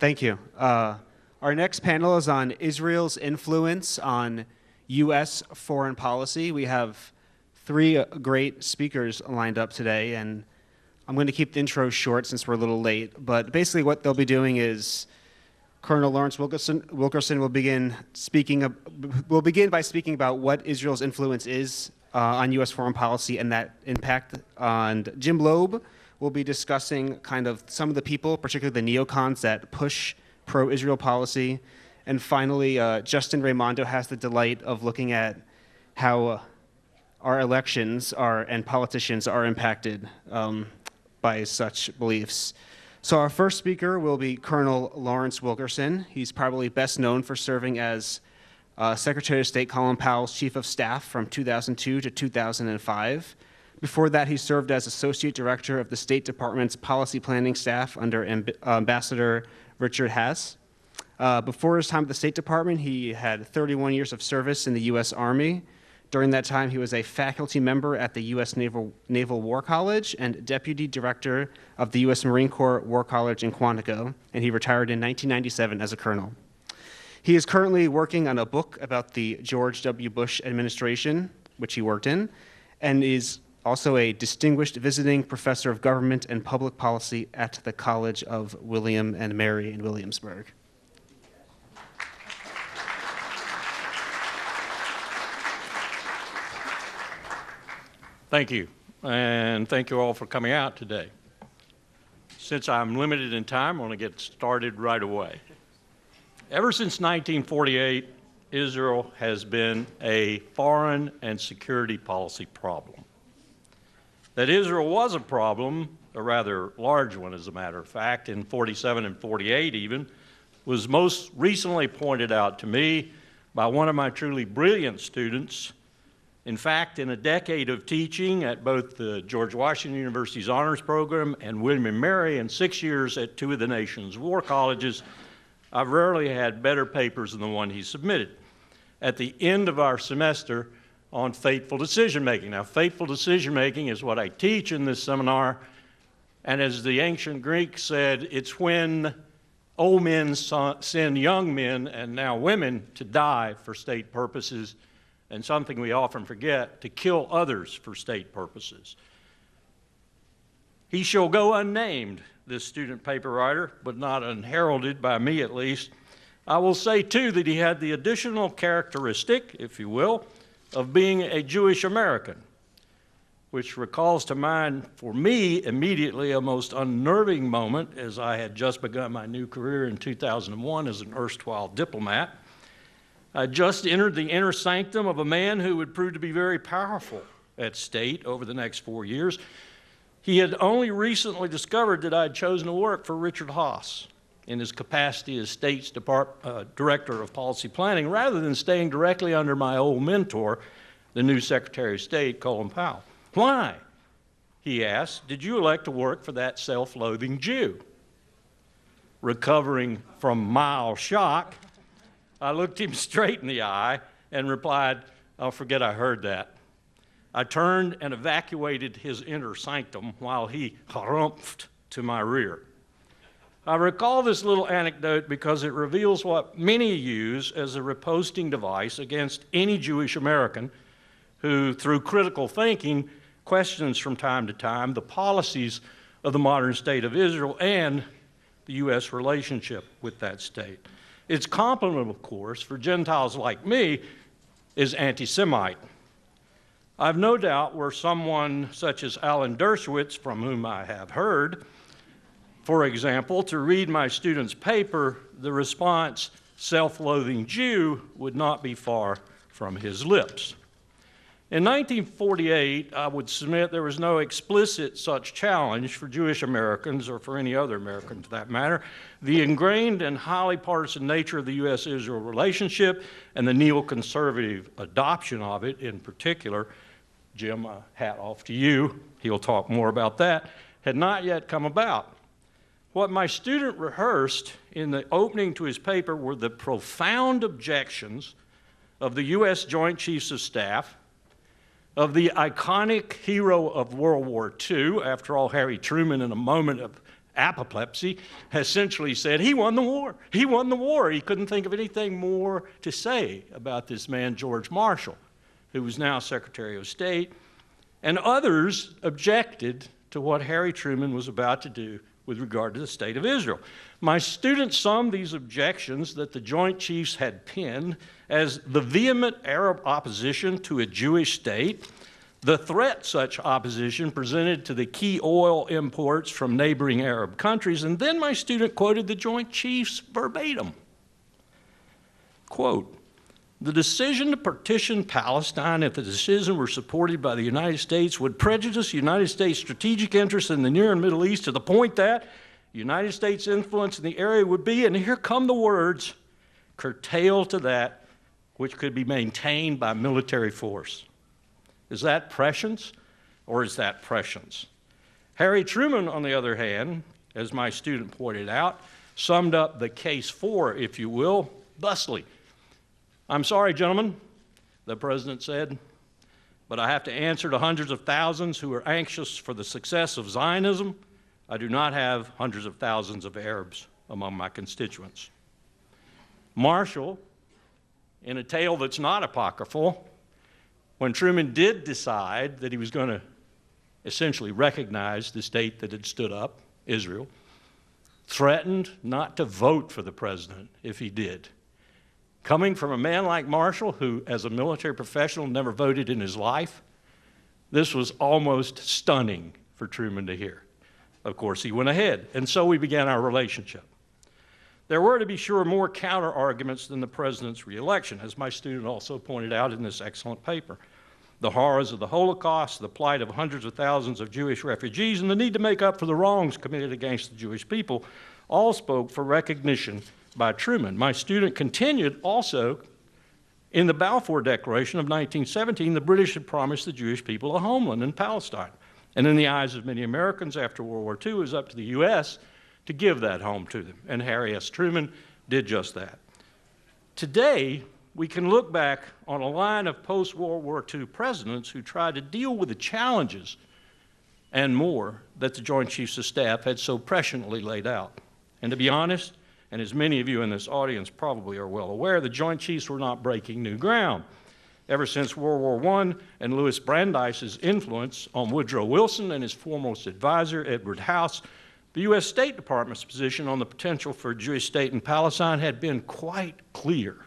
Thank you. Our next panel is on Israel's influence on U.S. foreign policy. We have three great speakers lined up today, and I'm going to keep the intro short since we're a little late. But basically what they'll be doing is Colonel Lawrence Wilkerson will begin by speaking about what Israel's influence is on U.S. foreign policy and that impact. And Jim Loeb will be discussing kind of some of the people, particularly the neocons that push pro-Israel policy. And finally, Justin Raimondo has the delight of looking at how our elections and politicians are impacted by such beliefs. So our first speaker will be Colonel Lawrence Wilkerson. He's probably best known for serving as Secretary of State Colin Powell's Chief of Staff from 2002 to 2005. Before that, he served as Associate Director of the State Department's Policy Planning Staff under Ambassador Richard Haass. Before his time at the State Department, he had 31 years of service in the U.S. Army. During that time, he was a faculty member at the U.S. Naval War College and Deputy Director of the U.S. Marine Corps War College in Quantico, and he retired in 1997 as a colonel. He is currently working on a book about the George W. Bush administration, which he worked in, and is also a distinguished visiting professor of government and public policy at the College of William and Mary in Williamsburg. Thank you, and thank you all for coming out today. Since I'm limited in time, I want to get started right away. Ever since 1948, Israel has been a foreign and security policy problem. That Israel was a problem, a rather large one as a matter of fact, in 47 and 48 even, was most recently pointed out to me by one of my truly brilliant students. In fact, in a decade of teaching at both the George Washington University's Honors Program and William and Mary, and 6 years at two of the nation's war colleges, I've rarely had better papers than the one he submitted at the end of our semester on fateful decision-making. Now, fateful decision-making is what I teach in this seminar, and as the ancient Greeks said, it's when old men send young men, and now women, to die for state purposes, and something we often forget, to kill others for state purposes. He shall go unnamed, this student paper writer, but not unheralded by me at least. I will say, too, that he had the additional characteristic, if you will, of being a Jewish American, which recalls to mind for me immediately a most unnerving moment as I had just begun my new career in 2001 as an erstwhile diplomat. I just entered the inner sanctum of a man who would prove to be very powerful at state over the next 4 years. He had only recently discovered that I had chosen to work for Richard Haass in his capacity as State's Director of Policy Planning, rather than staying directly under my old mentor, the new Secretary of State, Colin Powell. Why, he asked, did you elect to work for that self-loathing Jew? Recovering from mild shock, I looked him straight in the eye and replied, "I'll forget I heard that." I turned and evacuated his inner sanctum while he harumphed to my rear. I recall this little anecdote because it reveals what many use as a riposting device against any Jewish American who, through critical thinking, questions from time to time the policies of the modern state of Israel and the U.S. relationship with that state. Its complement, of course, for Gentiles like me, is anti-Semite. I've no doubt were someone such as Alan Dershowitz, from whom I have heard, for example, to read my student's paper, the response, self-loathing Jew, would not be far from his lips. In 1948, I would submit there was no explicit such challenge for Jewish Americans, or for any other American for that matter. The ingrained and highly partisan nature of the U.S.-Israel relationship and the neoconservative adoption of it in particular, Jim, hat off to you, he'll talk more about that, had not yet come about. What my student rehearsed in the opening to his paper were the profound objections of the U.S. Joint Chiefs of Staff, of the iconic hero of World War II, after all, Harry Truman, in a moment of apoplexy, essentially said, he won the war. He won the war. He couldn't think of anything more to say about this man, George Marshall, who was now Secretary of State. And others objected to what Harry Truman was about to do with regard to the state of Israel. My students summed these objections that the Joint Chiefs had penned as the vehement Arab opposition to a Jewish state, the threat such opposition presented to the key oil imports from neighboring Arab countries, and then my student quoted the Joint Chiefs verbatim. Quote, the decision to partition Palestine, if the decision were supported by the United States, would prejudice United States strategic interests in the Near and Middle East to the point that United States influence in the area would be, and here come the words, curtailed to that which could be maintained by military force. Is that prescience or is that prescience? Harry Truman, on the other hand, as my student pointed out, summed up the case for, if you will, thusly. I'm sorry, gentlemen, the president said, but I have to answer to hundreds of thousands who are anxious for the success of Zionism. I do not have hundreds of thousands of Arabs among my constituents. Marshall, in a tale that's not apocryphal, when Truman did decide that he was going to essentially recognize the state that had stood up, Israel, threatened not to vote for the president if he did. Coming from a man like Marshall, who as a military professional never voted in his life, this was almost stunning for Truman to hear. Of course, he went ahead, and so we began our relationship. There were, to be sure, more counter-arguments than the president's reelection, as my student also pointed out in this excellent paper. The horrors of the Holocaust, the plight of hundreds of thousands of Jewish refugees, and the need to make up for the wrongs committed against the Jewish people all spoke for recognition by Truman. My student continued also, in the Balfour Declaration of 1917, the British had promised the Jewish people a homeland in Palestine. And in the eyes of many Americans after World War II, it was up to the U.S. to give that home to them. And Harry S. Truman did just that. Today, we can look back on a line of post-World War II presidents who tried to deal with the challenges and more that the Joint Chiefs of Staff had so presciently laid out. And to be honest, and as many of you in this audience probably are well aware, the Joint Chiefs were not breaking new ground. Ever since World War I and Louis Brandeis's influence on Woodrow Wilson and his foremost advisor, Edward House, the U.S. State Department's position on the potential for a Jewish state in Palestine had been quite clear.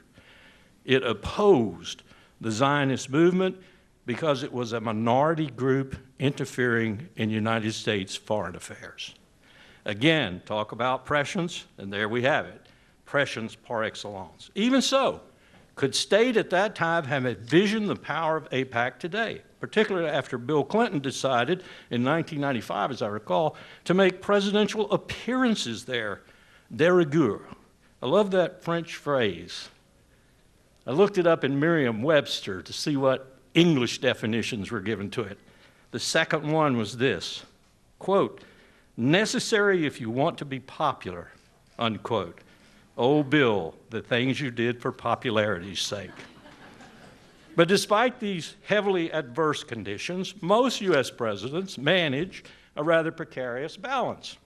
It opposed the Zionist movement because it was a minority group interfering in United States foreign affairs. Again, talk about prescience, and there we have it, prescience par excellence. Even so, could state at that time have envisioned the power of AIPAC today, particularly after Bill Clinton decided in 1995, as I recall, to make presidential appearances there de rigueur. I love that French phrase. I looked it up in Merriam-Webster to see what English definitions were given to it. The second one was this, quote, necessary if you want to be popular, unquote. Oh, Bill, the things you did for popularity's sake. But despite these heavily adverse conditions, most U.S. presidents manage a rather precarious balance.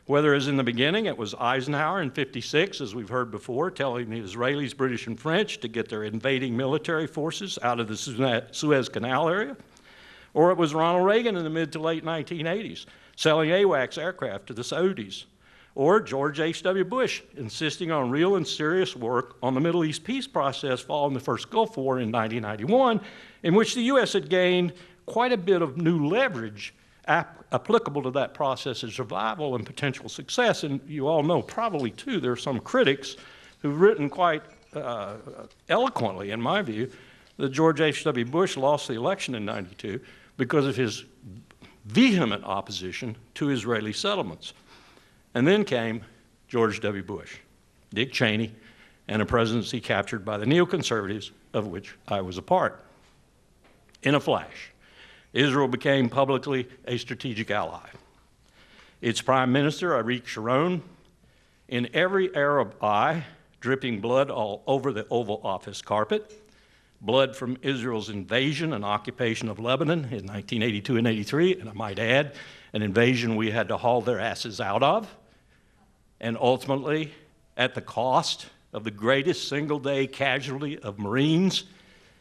Whether as in the beginning, it was Eisenhower in '56, as we've heard before, telling the Israelis, British, and French to get their invading military forces out of the Suez Canal area, or it was Ronald Reagan in the mid to late 1980s, selling AWACS aircraft to the Saudis, or George H.W. Bush insisting on real and serious work on the Middle East peace process following the first Gulf War in 1991, in which the U.S. had gained quite a bit of new leverage applicable to that process's survival and potential success. And you all know probably, too, there are some critics who've written quite eloquently, in my view, that George H.W. Bush lost the election in '92 because of his vehement opposition to Israeli settlements. And then came George W. Bush, Dick Cheney, and a presidency captured by the neoconservatives, of which I was a part. In a flash, Israel became publicly a strategic ally. Its prime minister, Ariel Sharon, in every Arab eye, dripping blood all over the Oval Office carpet, blood from Israel's invasion and occupation of Lebanon in 1982 and '83, and I might add, an invasion we had to haul their asses out of, and ultimately at the cost of the greatest single-day casualty of Marines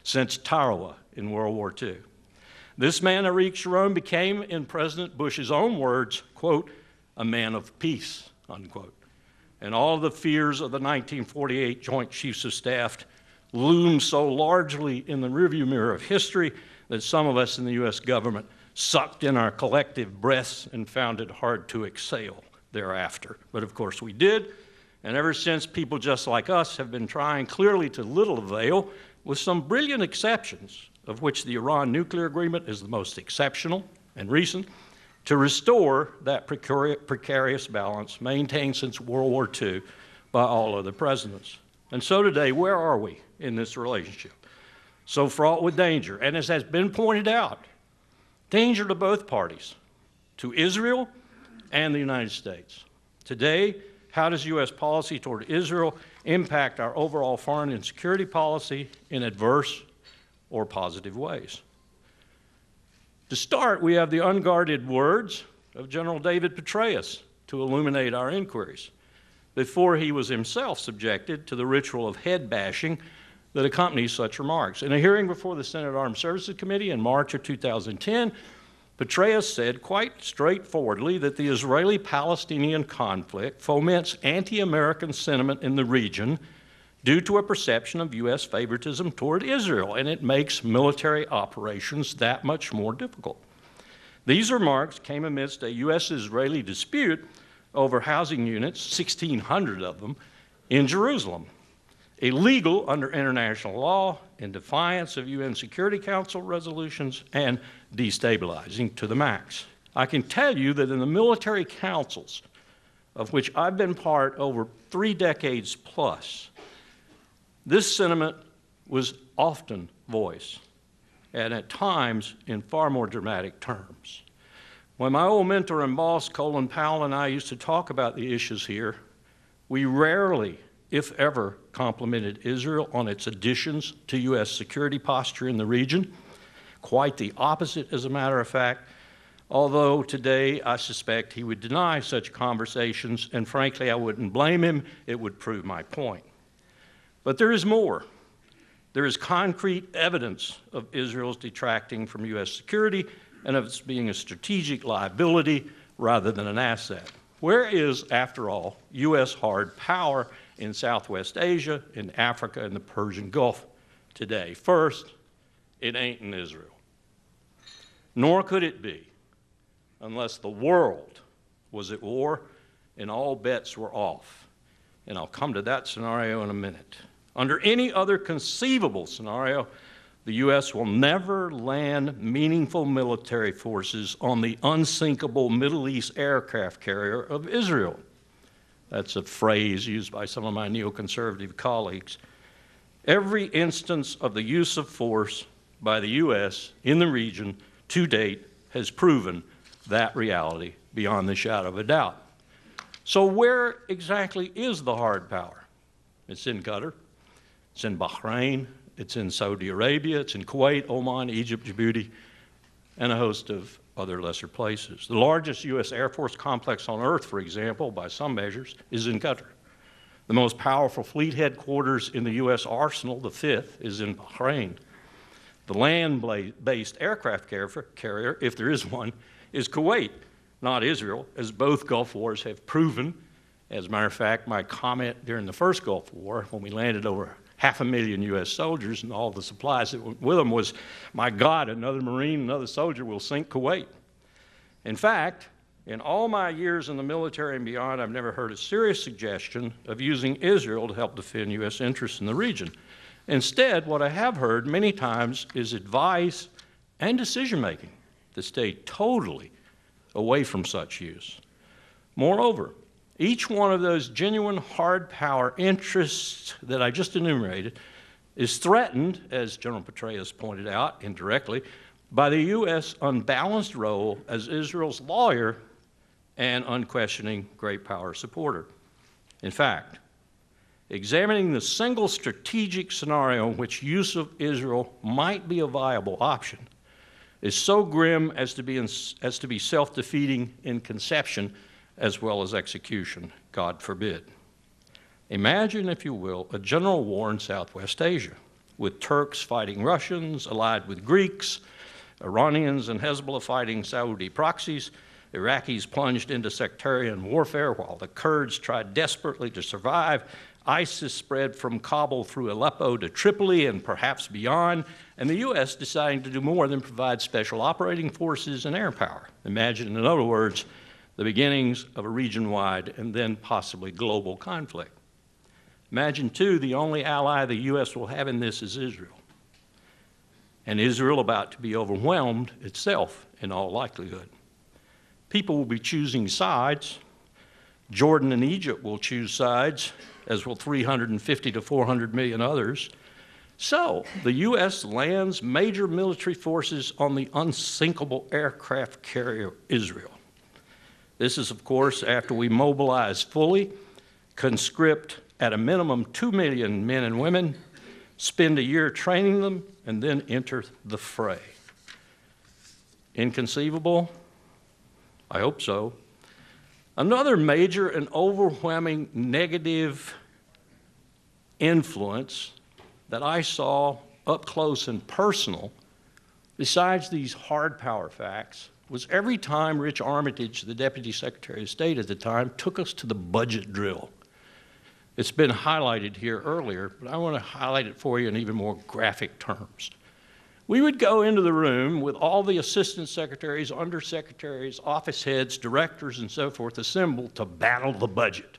since Tarawa in World War II. This man, Ariel Sharon, became, in President Bush's own words, quote, a man of peace, unquote. And all the fears of the 1948 Joint Chiefs of Staff loomed so largely in the rearview mirror of history that some of us in the U.S. government sucked in our collective breaths and found it hard to exhale thereafter. But of course we did, and ever since, people just like us have been trying, clearly to little avail, with some brilliant exceptions, of which the Iran nuclear agreement is the most exceptional and recent, to restore that precarious balance maintained since World War II by all other presidents. And so today, where are we in this relationship? So fraught with danger, and as has been pointed out, danger to both parties, to Israel and the United States. Today, how does U.S. policy toward Israel impact our overall foreign and security policy in adverse or positive ways? To start, we have the unguarded words of General David Petraeus to illuminate our inquiries before he was himself subjected to the ritual of head bashing that accompanies such remarks. In a hearing before the Senate Armed Services Committee in March of 2010, Petraeus said quite straightforwardly that the Israeli-Palestinian conflict foments anti-American sentiment in the region due to a perception of U.S. favoritism toward Israel, and it makes military operations that much more difficult. These remarks came amidst a U.S.-Israeli dispute over housing units, 1,600 of them, in Jerusalem, illegal under international law, in defiance of UN Security Council resolutions, and destabilizing to the max. I can tell you that in the military councils, of which I've been part over 3 decades plus, this sentiment was often voiced, and at times in far more dramatic terms. When my old mentor and boss, Colin Powell, and I used to talk about the issues here, we rarely, if ever, complimented Israel on its additions to U.S. security posture in the region. Quite the opposite, as a matter of fact, although today I suspect he would deny such conversations, and frankly, I wouldn't blame him. It would prove my point. But there is more. There is concrete evidence of Israel's detracting from U.S. security and of its being a strategic liability rather than an asset. Where is, after all, U.S. hard power in Southwest Asia, in Africa, and the Persian Gulf today? First, it ain't in Israel. Nor could it be unless the world was at war and all bets were off. And I'll come to that scenario in a minute. Under any other conceivable scenario, the U.S. will never land meaningful military forces on the unsinkable Middle East aircraft carrier of Israel. That's a phrase used by some of my neoconservative colleagues. Every instance of the use of force by the U.S. in the region to date has proven that reality beyond the shadow of a doubt. So where exactly is the hard power? It's in Qatar, it's in Bahrain, it's in Saudi Arabia, it's in Kuwait, Oman, Egypt, Djibouti, and a host of other lesser places. The largest U.S. Air Force complex on Earth, for example, by some measures, is in Qatar. The most powerful fleet headquarters in the U.S. arsenal, the 5th, is in Bahrain. The land-based aircraft carrier, if there is one, is Kuwait, not Israel, as both Gulf Wars have proven. As a matter of fact, my comment during the first Gulf War, when we landed over 500,000 U.S. soldiers and all the supplies that went with them, was, my God, another Marine, another soldier will sink Kuwait. In fact, in all my years in the military and beyond, I've never heard a serious suggestion of using Israel to help defend U.S. interests in the region. Instead, what I have heard many times is advice and decision-making to stay totally away from such use. Moreover, each one of those genuine hard power interests that I just enumerated is threatened, as General Petraeus pointed out indirectly, by the U.S. unbalanced role as Israel's lawyer and unquestioning great power supporter. In fact, examining the single strategic scenario in which use of Israel might be a viable option, is so grim as to be self-defeating in conception as well as execution, God forbid. Imagine, if you will, a general war in Southwest Asia, with Turks fighting Russians, allied with Greeks, Iranians and Hezbollah fighting Saudi proxies, Iraqis plunged into sectarian warfare while the Kurds tried desperately to survive, ISIS spread from Kabul through Aleppo to Tripoli and perhaps beyond, and the U.S. deciding to do more than provide special operating forces and air power. Imagine, in other words, the beginnings of a region-wide and then possibly global conflict. Imagine, too, the only ally the U.S. will have in this is Israel. And Israel about to be overwhelmed itself, in all likelihood. People will be choosing sides. Jordan and Egypt will choose sides, as will 350 to 400 million others. So, the U.S. lands major military forces on the unsinkable aircraft carrier Israel. This is, of course, after we mobilize fully, conscript at a minimum 2 million men and women, spend a year training them, and then enter the fray. Inconceivable? I hope so. Another major and overwhelming negative influence that I saw up close and personal, besides these hard power facts, was every time Rich Armitage, the Deputy Secretary of State at the time, took us to the budget drill. It's been highlighted here earlier, but I want to highlight it for you in even more graphic terms. We would go into the room with all the assistant secretaries, undersecretaries, office heads, directors, and so forth assembled to battle the budget.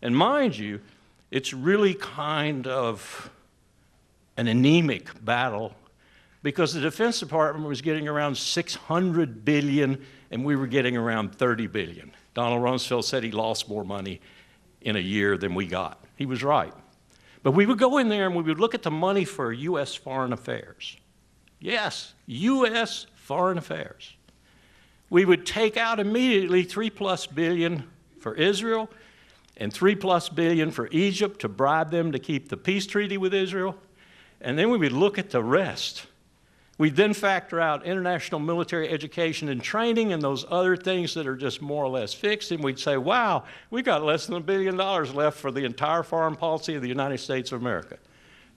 And mind you, it's really kind of an anemic battle because the Defense Department was getting around $600 billion and we were getting around $30 billion. Donald Rumsfeld said he lost more money in a year than we got. He was right. But we would go in there and we would look at the money for U.S. foreign affairs. Yes, U.S. foreign affairs. We would take out immediately $3+ billion for Israel and $3+ billion for Egypt to bribe them to keep the peace treaty with Israel. And then we would look at the rest. We'd then factor out international military education and training and those other things that are just more or less fixed, and we'd say, wow, we got less than $1 billion left for the entire foreign policy of the United States of America.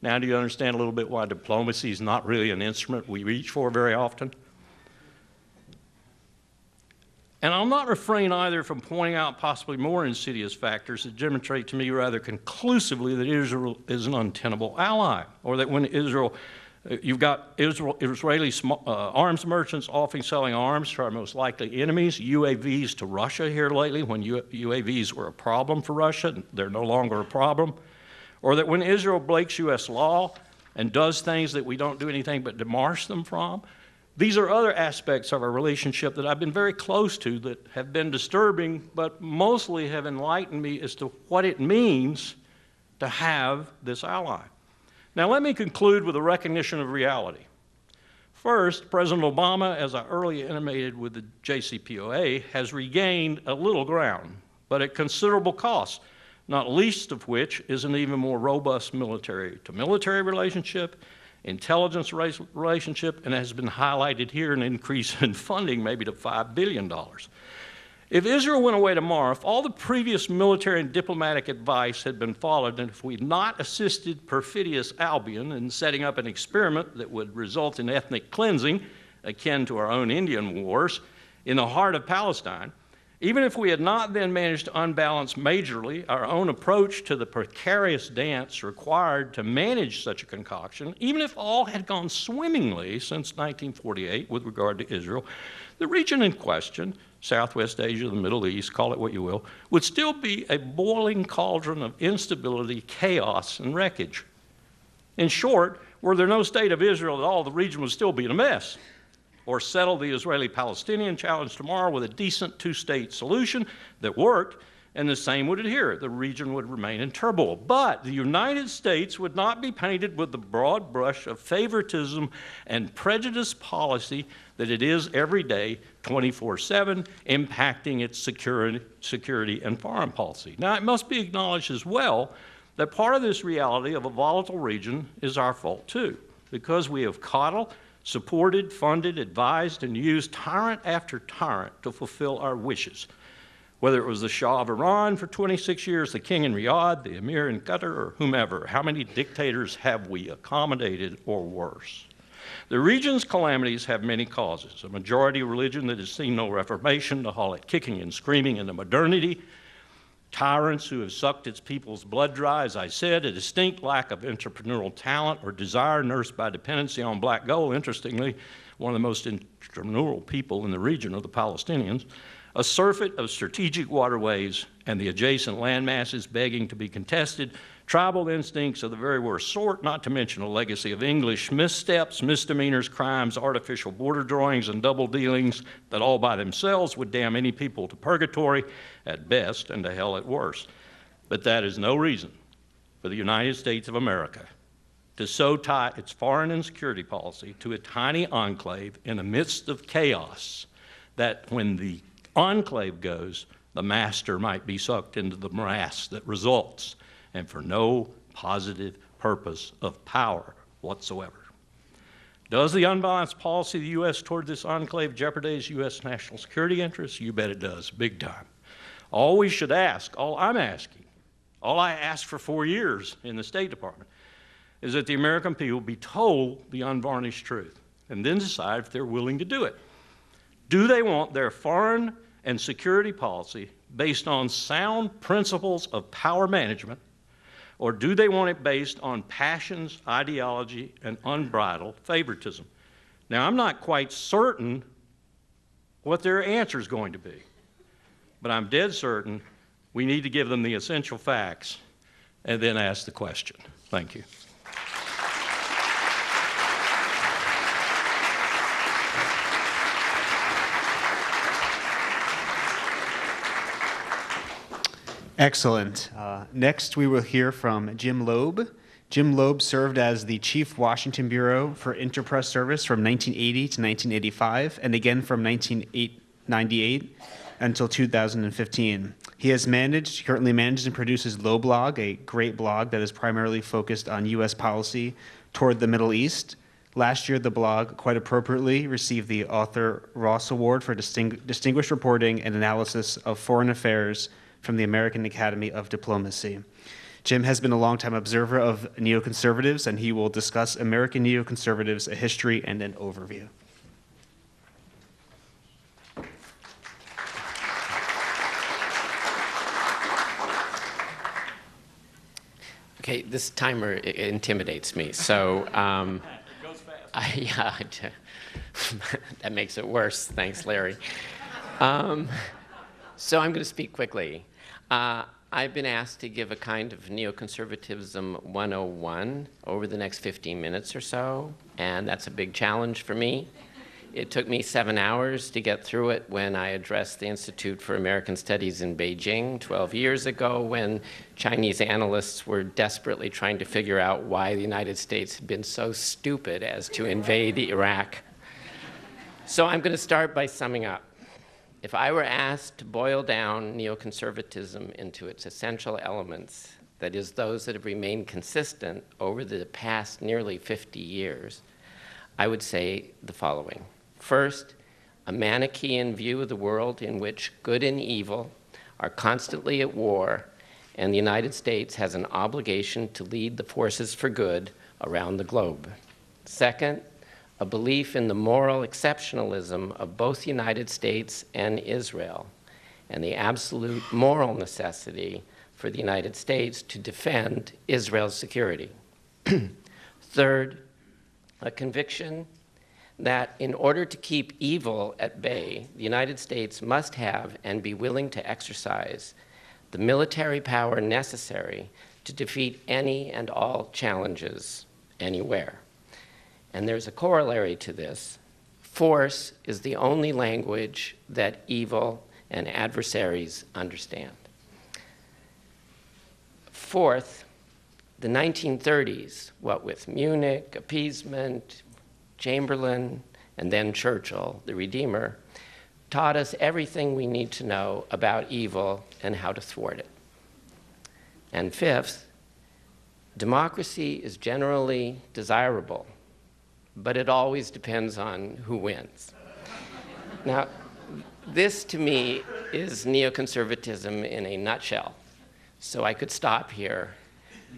Now do you understand a little bit why diplomacy is not really an instrument we reach for very often? And I'll not refrain either from pointing out possibly more insidious factors that demonstrate to me rather conclusively that Israel is an untenable ally, or that when you've got Israeli arms merchants often selling arms to our most likely enemies, UAVs to Russia here lately when UAVs were a problem for Russia, they're no longer a problem. Or that when Israel breaks U.S. law and does things that we don't do anything but demarche them from. These are other aspects of our relationship that I've been very close to that have been disturbing, but mostly have enlightened me as to what it means to have this ally. Now, let me conclude with a recognition of reality. First, President Obama, as I earlier intimated with the JCPOA, has regained a little ground, but at considerable cost, not least of which is an even more robust military-to-military relationship, intelligence relationship, and has been highlighted here, an increase in funding maybe to $5 billion. If Israel went away tomorrow, if all the previous military and diplomatic advice had been followed, and if we had not assisted perfidious Albion in setting up an experiment that would result in ethnic cleansing, akin to our own Indian wars, in the heart of Palestine, even if we had not then managed to unbalance majorly our own approach to the precarious dance required to manage such a concoction, even if all had gone swimmingly since 1948 with regard to Israel, the region in question, Southwest Asia, the Middle East, call it what you will, would still be a boiling cauldron of instability, chaos, and wreckage. In short, were there no state of Israel at all, the region would still be in a mess. Or settle the Israeli-Palestinian challenge tomorrow with a decent two-state solution that worked, and the same would adhere. The region would remain in turmoil. But the United States would not be painted with the broad brush of favoritism and prejudice policy that it is every day, 24/7, impacting its security and foreign policy. Now, it must be acknowledged as well that part of this reality of a volatile region is our fault too, because we have coddled, supported, funded, advised, and used tyrant after tyrant to fulfill our wishes. Whether it was the Shah of Iran for 26 years, the king in Riyadh, the emir in Qatar, or whomever, how many dictators have we accommodated or worse? The region's calamities have many causes. A majority religion that has seen no reformation to haul it kicking and screaming into modernity, tyrants who have sucked its people's blood dry, as I said, a distinct lack of entrepreneurial talent or desire nursed by dependency on black gold. Interestingly, one of the most entrepreneurial people in the region are the Palestinians, a surfeit of strategic waterways and the adjacent land masses begging to be contested, tribal instincts of the very worst sort, not to mention a legacy of English missteps, misdemeanors, crimes, artificial border drawings, and double dealings that all by themselves would damn any people to purgatory at best and to hell at worst. But that is no reason for the United States of America to so tie its foreign and security policy to a tiny enclave in the midst of chaos that when the enclave goes, the master might be sucked into the morass that results, and for no positive purpose of power whatsoever. Does the unbalanced policy of the U.S. toward this enclave jeopardize U.S. national security interests? You bet it does, big time. All we should ask, all I'm asking, all I asked for 4 years in the State Department, is that the American people be told the unvarnished truth and then decide if they're willing to do it. Do they want their foreign and security policy based on sound principles of power management, or do they want it based on passions, ideology, and unbridled favoritism? Now, I'm not quite certain what their answer is going to be, but I'm dead certain we need to give them the essential facts and then ask the question. Thank you. Excellent. Next, we will hear from Jim Loeb. Jim Loeb served as the Chief Washington Bureau for Interpress Service from 1980 to 1985, and again from 1998 until 2015. He currently manages and produces Loblog, a great blog that is primarily focused on U.S. policy toward the Middle East. Last year, the blog, quite appropriately, received the Arthur Ross Award for distinguished reporting and analysis of foreign affairs from the American Academy of Diplomacy. Jim has been a longtime observer of neoconservatives, and he will discuss American neoconservatives, a history and an overview. Okay, this timer intimidates me, so It goes fast. yeah, that makes it worse. Thanks, Larry. So I'm going to speak quickly. I've been asked to give a kind of neoconservatism 101 over the next 15 minutes or so, and that's a big challenge for me. It took me 7 hours to get through it when I addressed the Institute for American Studies in Beijing 12 years ago, when Chinese analysts were desperately trying to figure out why the United States had been so stupid as to invade Iraq. So I'm going to start by summing up. If I were asked to boil down neoconservatism into its essential elements, that is, those that have remained consistent over the past nearly 50 years, I would say the following. First, a Manichaean view of the world in which good and evil are constantly at war, and the United States has an obligation to lead the forces for good around the globe. Second, a belief in the moral exceptionalism of both the United States and Israel, and the absolute moral necessity for the United States to defend Israel's security. Third, a conviction that in order to keep evil at bay, the United States must have and be willing to exercise the military power necessary to defeat any and all challenges anywhere. And there's a corollary to this. Force is the only language that evil and adversaries understand. Fourth, the 1930s, what with Munich, appeasement, Chamberlain, and then Churchill, the Redeemer, taught us everything we need to know about evil and how to thwart it. And fifth, democracy is generally desirable, but it always depends on who wins. Now, this to me is neoconservatism in a nutshell. So I could stop here,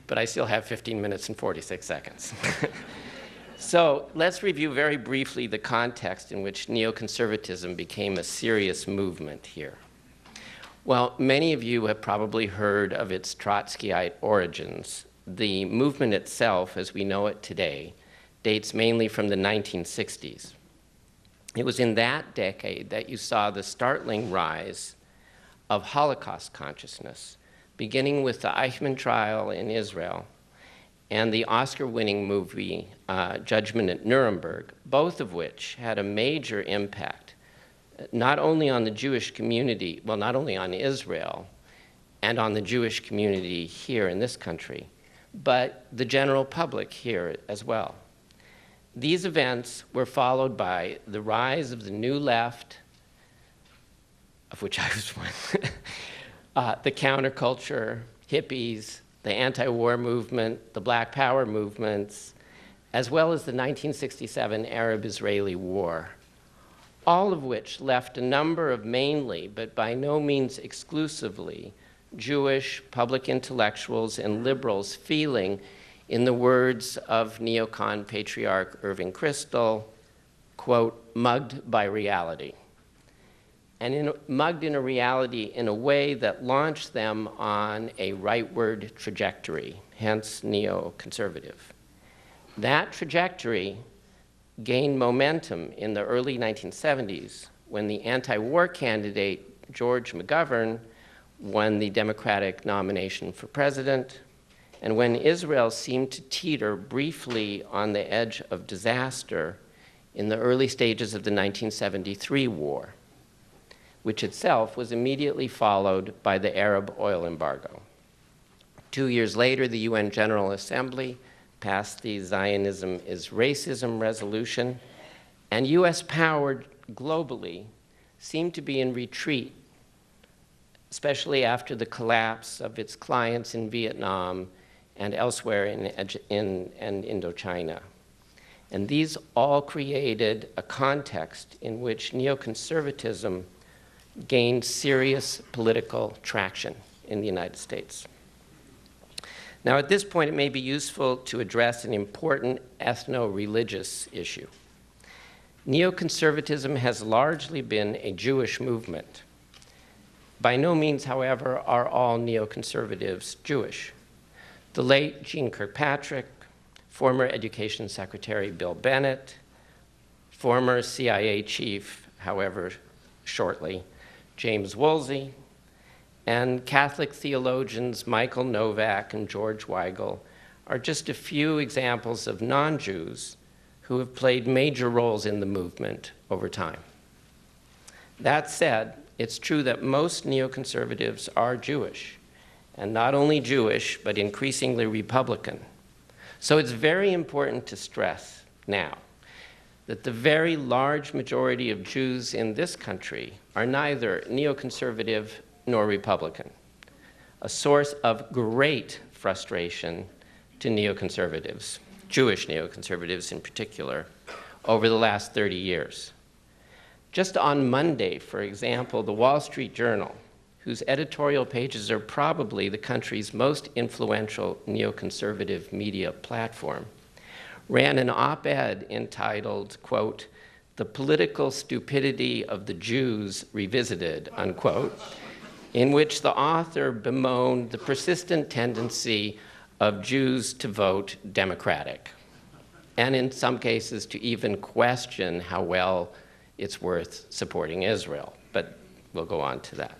but I still have 15 minutes and 46 seconds. So let's review very briefly the context in which neoconservatism became a serious movement here. Well, many of you have probably heard of its Trotskyite origins. The movement itself, as we know it today, dates mainly from the 1960s. It was in that decade that you saw the startling rise of Holocaust consciousness, beginning with the Eichmann trial in Israel and the Oscar-winning movie Judgment at Nuremberg, both of which had a major impact, not only on the Jewish community, well, not only on Israel and on the Jewish community here in this country, but the general public here as well. These events were followed by the rise of the New Left, of which I was one, the counterculture, hippies, the anti-war movement, the Black Power movements, as well as the 1967 Arab-Israeli War, all of which left a number of mainly, but by no means exclusively, Jewish public intellectuals and liberals feeling, in the words of neocon patriarch Irving Kristol, quote, mugged by reality. And mugged in a reality in a way that launched them on a rightward trajectory, hence neoconservative. That trajectory gained momentum in the early 1970s when the anti-war candidate George McGovern won the Democratic nomination for president, and when Israel seemed to teeter briefly on the edge of disaster in the early stages of the 1973 war, which itself was immediately followed by the Arab oil embargo. 2 years later, the UN General Assembly passed the Zionism is Racism resolution, and US power globally seemed to be in retreat, especially after the collapse of its clients in Vietnam and elsewhere in Indochina. And these all created a context in which neoconservatism gained serious political traction in the United States. Now, at this point, it may be useful to address an important ethno-religious issue. Neoconservatism has largely been a Jewish movement. By no means, however, are all neoconservatives Jewish. The late Jeane Kirkpatrick, former Education Secretary Bill Bennett, former CIA chief, however shortly, James Woolsey, and Catholic theologians Michael Novak and George Weigel are just a few examples of non-Jews who have played major roles in the movement over time. That said, it's true that most neoconservatives are Jewish, and not only Jewish, but increasingly Republican. So it's very important to stress now that the very large majority of Jews in this country are neither neoconservative nor Republican, a source of great frustration to neoconservatives, Jewish neoconservatives in particular, over the last 30 years. Just on Monday, for example, the Wall Street Journal, whose editorial pages are probably the country's most influential neoconservative media platform, ran an op-ed entitled, quote, "The Political Stupidity of the Jews Revisited," unquote, in which the author bemoaned the persistent tendency of Jews to vote Democratic, and in some cases to even question how well it's worth supporting Israel, but we'll go on to that.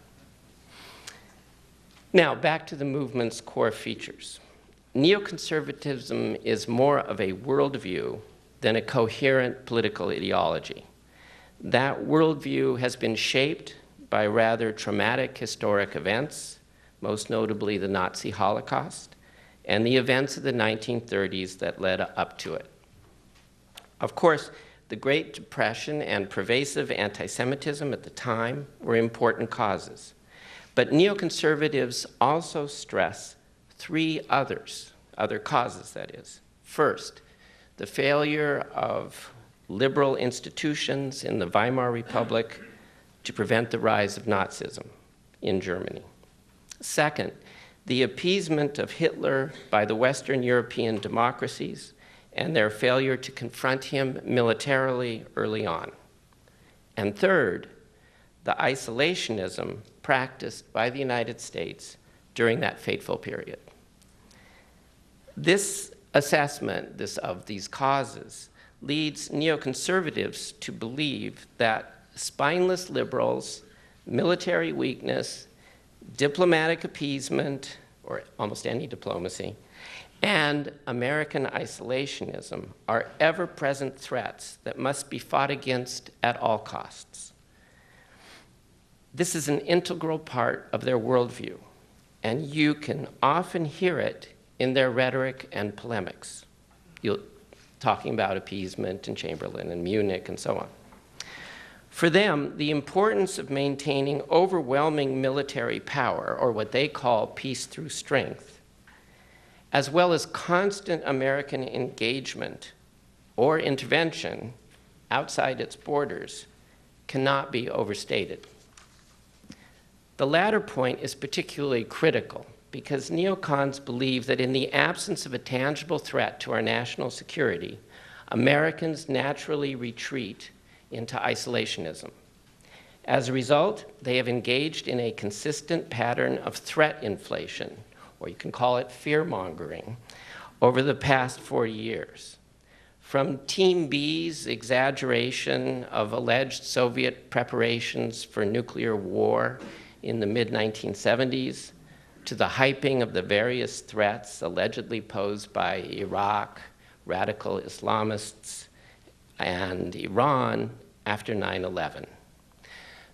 Now, back to the movement's core features. Neoconservatism is more of a worldview than a coherent political ideology. That worldview has been shaped by rather traumatic historic events, most notably the Nazi Holocaust, and the events of the 1930s that led up to it. Of course, the Great Depression and pervasive anti-Semitism at the time were important causes. But neoconservatives also stress three other causes, that is. First, the failure of liberal institutions in the Weimar Republic to prevent the rise of Nazism in Germany. Second, the appeasement of Hitler by the Western European democracies and their failure to confront him militarily early on. And third, the isolationism practiced by the United States during that fateful period. This assessment of these causes leads neoconservatives to believe that spineless liberals, military weakness, diplomatic appeasement, or almost any diplomacy, and American isolationism are ever-present threats that must be fought against at all costs. This is an integral part of their worldview, and you can often hear it in their rhetoric and polemics, talking about appeasement and Chamberlain and Munich and so on. For them, the importance of maintaining overwhelming military power, or what they call peace through strength, as well as constant American engagement or intervention outside its borders, cannot be overstated. The latter point is particularly critical because neocons believe that in the absence of a tangible threat to our national security, Americans naturally retreat into isolationism. As a result, they have engaged in a consistent pattern of threat inflation, or you can call it fear-mongering, over the past 40 years. From Team B's exaggeration of alleged Soviet preparations for nuclear war in the mid-1970s, to the hyping of the various threats allegedly posed by Iraq, radical Islamists, and Iran after 9/11.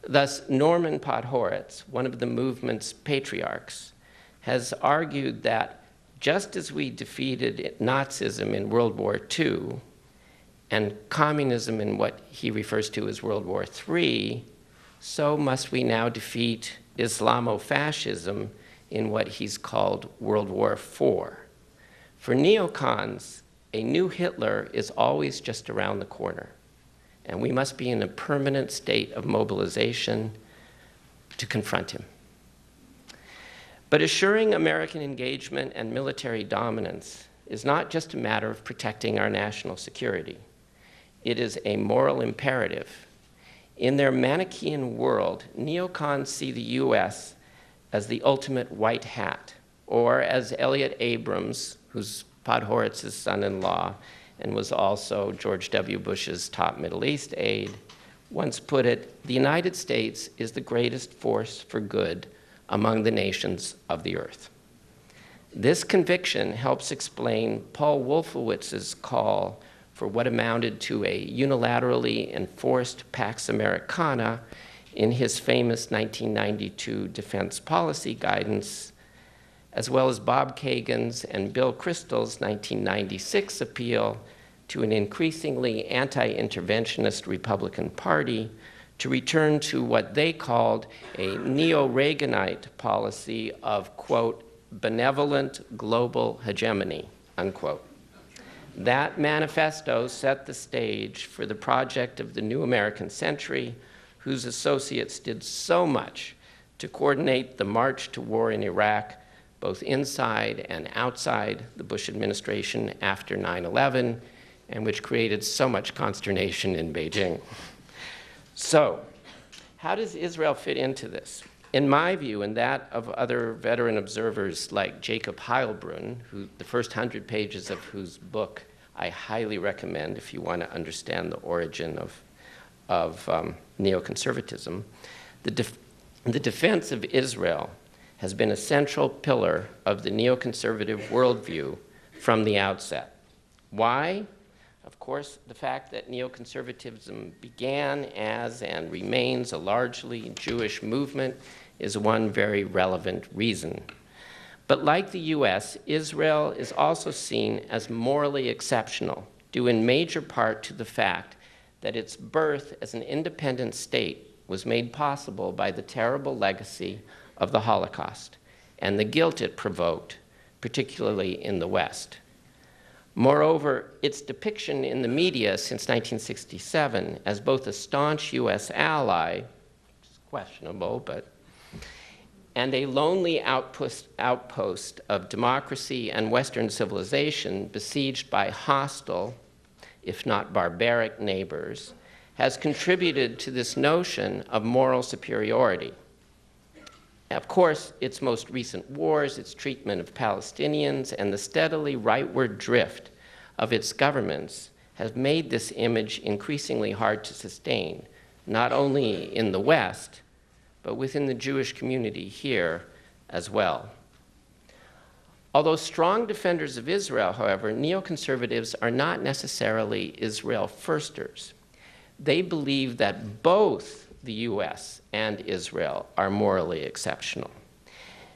Thus, Norman Podhoretz, one of the movement's patriarchs, has argued that just as we defeated Nazism in World War II and communism in what he refers to as World War III, so must we now defeat Islamofascism in what he's called World War IV. For neocons, a new Hitler is always just around the corner, and we must be in a permanent state of mobilization to confront him. But assuring American engagement and military dominance is not just a matter of protecting our national security. It is a moral imperative. In their Manichaean world, neocons see the US as the ultimate white hat, or as Elliot Abrams, who's Podhoretz's son-in-law and was also George W. Bush's top Middle East aide, once put it, the United States is the greatest force for good among the nations of the earth. This conviction helps explain Paul Wolfowitz's call for what amounted to a unilaterally enforced Pax Americana in his famous 1992 defense policy guidance, as well as Bob Kagan's and Bill Kristol's 1996 appeal to an increasingly anti-interventionist Republican Party to return to what they called a neo-Reaganite policy of, quote, benevolent global hegemony, unquote. That manifesto set the stage for the project of the new American century, whose associates did so much to coordinate the march to war in Iraq, both inside and outside the Bush administration after 9/11, and which created so much consternation in Beijing. So, how does Israel fit into this? In my view, and that of other veteran observers like Jacob Heilbrunn, who the first 100 pages of whose book I highly recommend if you want to understand the origin of neoconservatism, the defense of Israel has been a central pillar of the neoconservative worldview from the outset. Why? Of course, the fact that neoconservatism began as and remains a largely Jewish movement is one very relevant reason. But like the US, Israel is also seen as morally exceptional, due in major part to the fact that its birth as an independent state was made possible by the terrible legacy of the Holocaust and the guilt it provoked, particularly in the West. Moreover, its depiction in the media since 1967 as both a staunch US ally, which is questionable, and a lonely outpost of democracy and Western civilization besieged by hostile, if not barbaric, neighbors, has contributed to this notion of moral superiority. Of course, its most recent wars, its treatment of Palestinians, and the steadily rightward drift of its governments has made this image increasingly hard to sustain, not only in the West, but within the Jewish community here as well. Although strong defenders of Israel, however, neoconservatives are not necessarily Israel firsters. They believe that both the US and Israel are morally exceptional.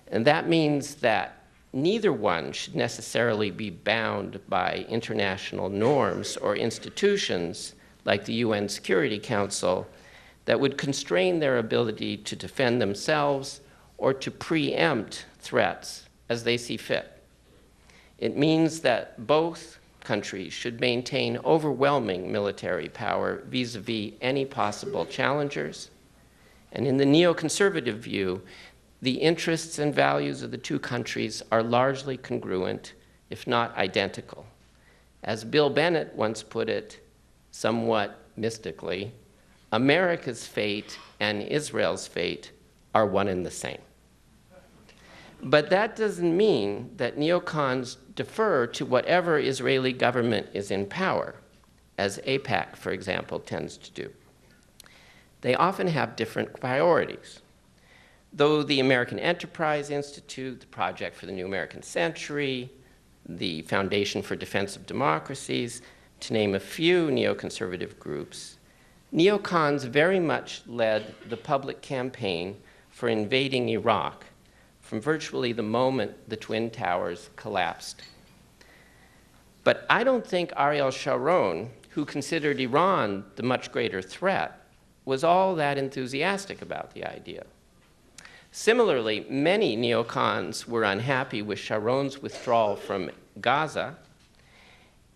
And that means that neither one should necessarily be bound by international norms or institutions like the UN Security Council that would constrain their ability to defend themselves or to preempt threats as they see fit. It means that both countries should maintain overwhelming military power vis-a-vis any possible challengers. And in the neoconservative view, the interests and values of the two countries are largely congruent, if not identical. As Bill Bennett once put it, somewhat mystically, America's fate and Israel's fate are one and the same. But that doesn't mean that neocons defer to whatever Israeli government is in power, as AIPAC, for example, tends to do. They often have different priorities. Though the American Enterprise Institute, the Project for the New American Century, the Foundation for Defense of Democracies, to name a few neoconservative groups, neocons very much led the public campaign for invading Iraq from virtually the moment the Twin Towers collapsed. But I don't think Ariel Sharon, who considered Iran the much greater threat, was all that enthusiastic about the idea. Similarly, many neocons were unhappy with Sharon's withdrawal from Gaza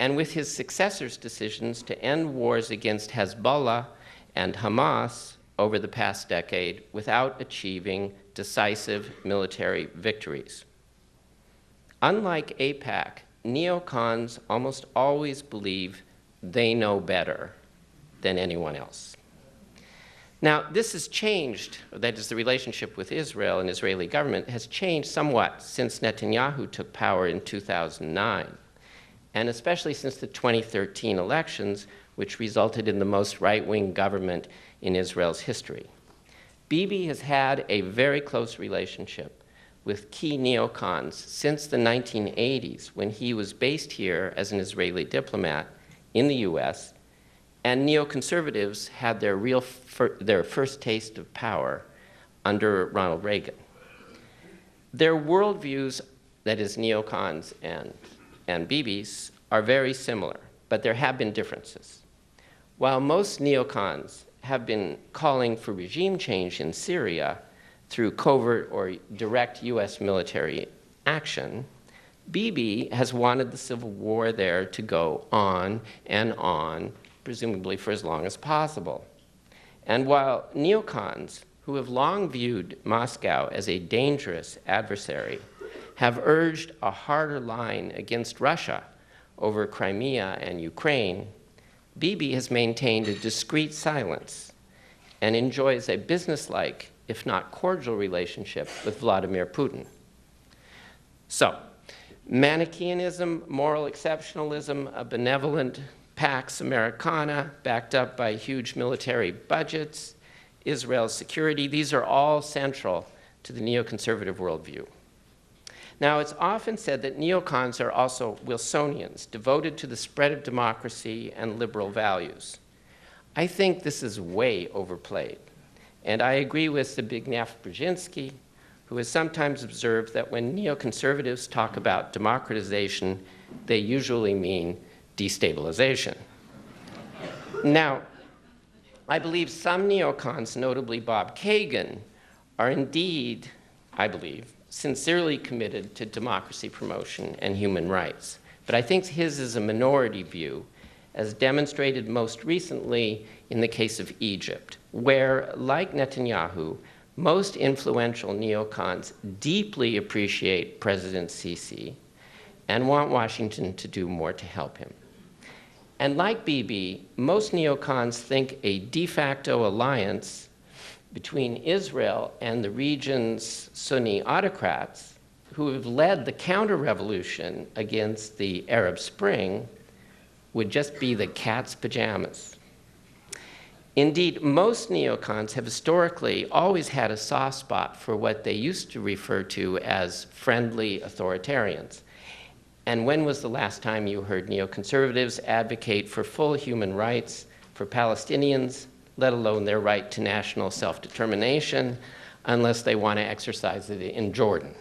and with his successor's decisions to end wars against Hezbollah and Hamas over the past decade without achieving decisive military victories. Unlike AIPAC, neocons almost always believe they know better than anyone else. Now, this has changed, that is, the relationship with Israel and Israeli government has changed somewhat since Netanyahu took power in 2009, and especially since the 2013 elections, which resulted in the most right-wing government in Israel's history. Bibi has had a very close relationship with key neocons since the 1980s, when he was based here as an Israeli diplomat in the US, and neoconservatives had their first taste of power under Ronald Reagan. Their worldviews, that is neocons and Bibi's, are very similar, but there have been differences. While most neocons have been calling for regime change in Syria through covert or direct US military action, Bibi has wanted the civil war there to go on and on, presumably for as long as possible. And while neocons, who have long viewed Moscow as a dangerous adversary, have urged a harder line against Russia over Crimea and Ukraine, Bibi has maintained a discreet silence and enjoys a businesslike, if not cordial, relationship with Vladimir Putin. So, Manichaeanism, moral exceptionalism, a benevolent Pax Americana backed up by huge military budgets, Israel's security, these are all central to the neoconservative worldview. Now, it's often said that neocons are also Wilsonians, devoted to the spread of democracy and liberal values. I think this is way overplayed. And I agree with Zbigniew Brzezinski, who has sometimes observed that when neoconservatives talk about democratization, they usually mean destabilization. Now, I believe some neocons, notably Bob Kagan, are indeed, I believe, sincerely committed to democracy promotion and human rights. But I think his is a minority view, as demonstrated most recently in the case of Egypt, where, like Netanyahu, most influential neocons deeply appreciate President Sisi and want Washington to do more to help him. And like Bibi, most neocons think a de facto alliance between Israel and the region's Sunni autocrats, who have led the counter-revolution against the Arab Spring, would just be the cat's pajamas. Indeed, most neocons have historically always had a soft spot for what they used to refer to as friendly authoritarians. And when was the last time you heard neoconservatives advocate for full human rights for Palestinians, let alone their right to national self-determination, unless they want to exercise it in Jordan?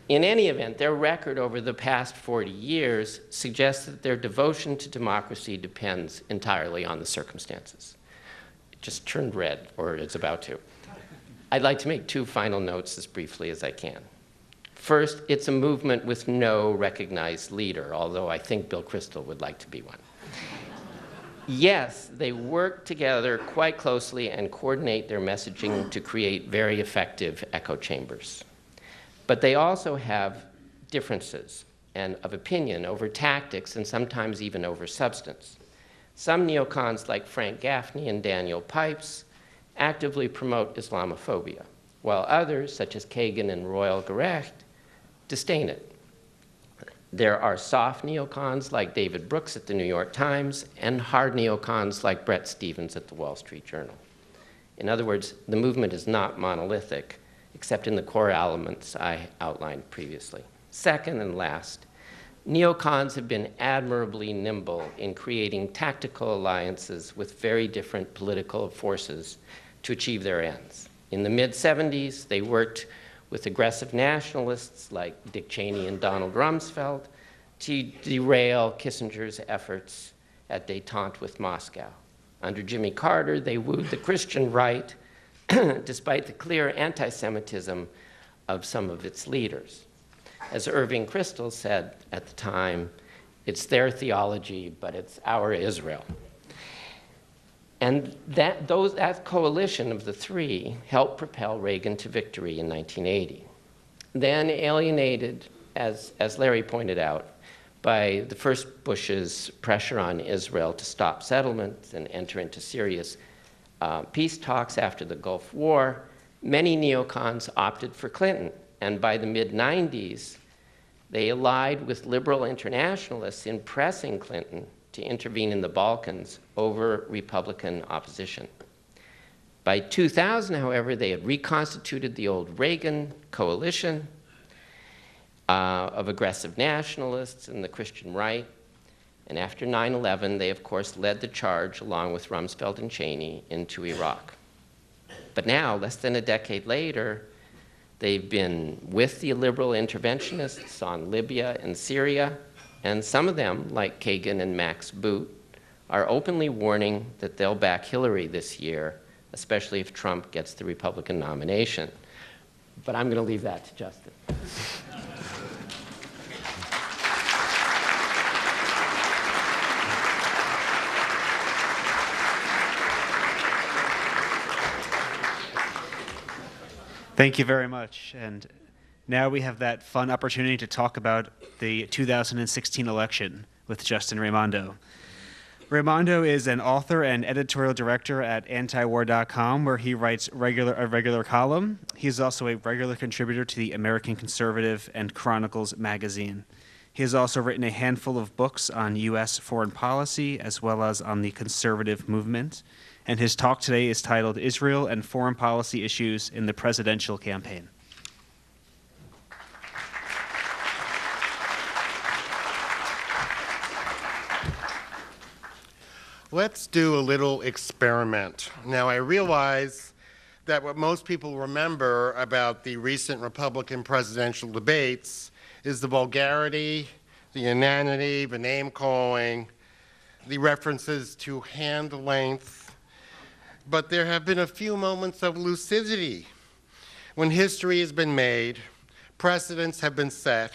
In any event, their record over the past 40 years suggests that their devotion to democracy depends entirely on the circumstances. It just turned red, or it's about to. I'd like to make two final notes as briefly as I can. First, it's a movement with no recognized leader, although I think Bill Kristol would like to be one. Yes, they work together quite closely and coordinate their messaging to create very effective echo chambers. But they also have differences of opinion over tactics and sometimes even over substance. Some neocons like Frank Gaffney and Daniel Pipes actively promote Islamophobia, while others, such as Kagan and Royal Gerecht, disdain it. There are soft neocons like David Brooks at the New York Times and hard neocons like Bret Stephens at the Wall Street Journal. In other words, the movement is not monolithic, except in the core elements I outlined previously. Second and last, neocons have been admirably nimble in creating tactical alliances with very different political forces to achieve their ends. In the mid-'70s, they worked with aggressive nationalists like Dick Cheney and Donald Rumsfeld to derail Kissinger's efforts at détente with Moscow. Under Jimmy Carter, they wooed the Christian right despite the clear anti-Semitism of some of its leaders. As Irving Kristol said at the time, it's their theology, but it's our Israel. And that coalition of the three helped propel Reagan to victory in 1980. Then alienated, as Larry pointed out, by the first Bush's pressure on Israel to stop settlements and enter into serious peace talks after the Gulf War, many neocons opted for Clinton. And by the mid-'90s, they allied with liberal internationalists in pressing Clinton to intervene in the Balkans over Republican opposition. By 2000, however, they had reconstituted the old Reagan coalition of aggressive nationalists and the Christian right. And after 9/11, they, of course, led the charge, along with Rumsfeld and Cheney, into Iraq. But now, less than a decade later, they've been with the liberal interventionists on Libya and Syria, and some of them, like Kagan and Max Boot, are openly warning that they'll back Hillary this year, especially if Trump gets the Republican nomination. But I'm going to leave that to Justin. Thank you very much. And now we have that fun opportunity to talk about the 2016 election with Justin Raimondo. Raimondo is an author and editorial director at antiwar.com, where he writes a regular column. He's also a regular contributor to the American Conservative and Chronicles magazine. He has also written a handful of books on U.S. foreign policy, as well as on the conservative movement. And his talk today is titled Israel and Foreign Policy Issues in the Presidential Campaign. Let's do a little experiment. Now, I realize that what most people remember about the recent Republican presidential debates is the vulgarity, the inanity, the name-calling, the references to hand length. But there have been a few moments of lucidity when history has been made, precedents have been set,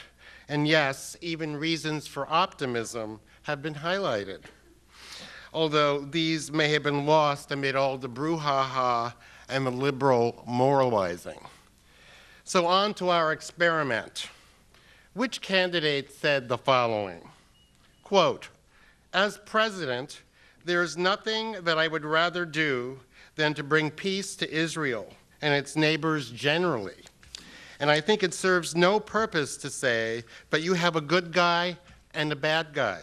And yes, even reasons for optimism have been highlighted, although these may have been lost amid all the brouhaha and the liberal moralizing. So on to our experiment. Which candidate said the following? Quote, "As president, there is nothing that I would rather do than to bring peace to Israel and its neighbors generally. And I think it serves no purpose to say, but you have a good guy and a bad guy.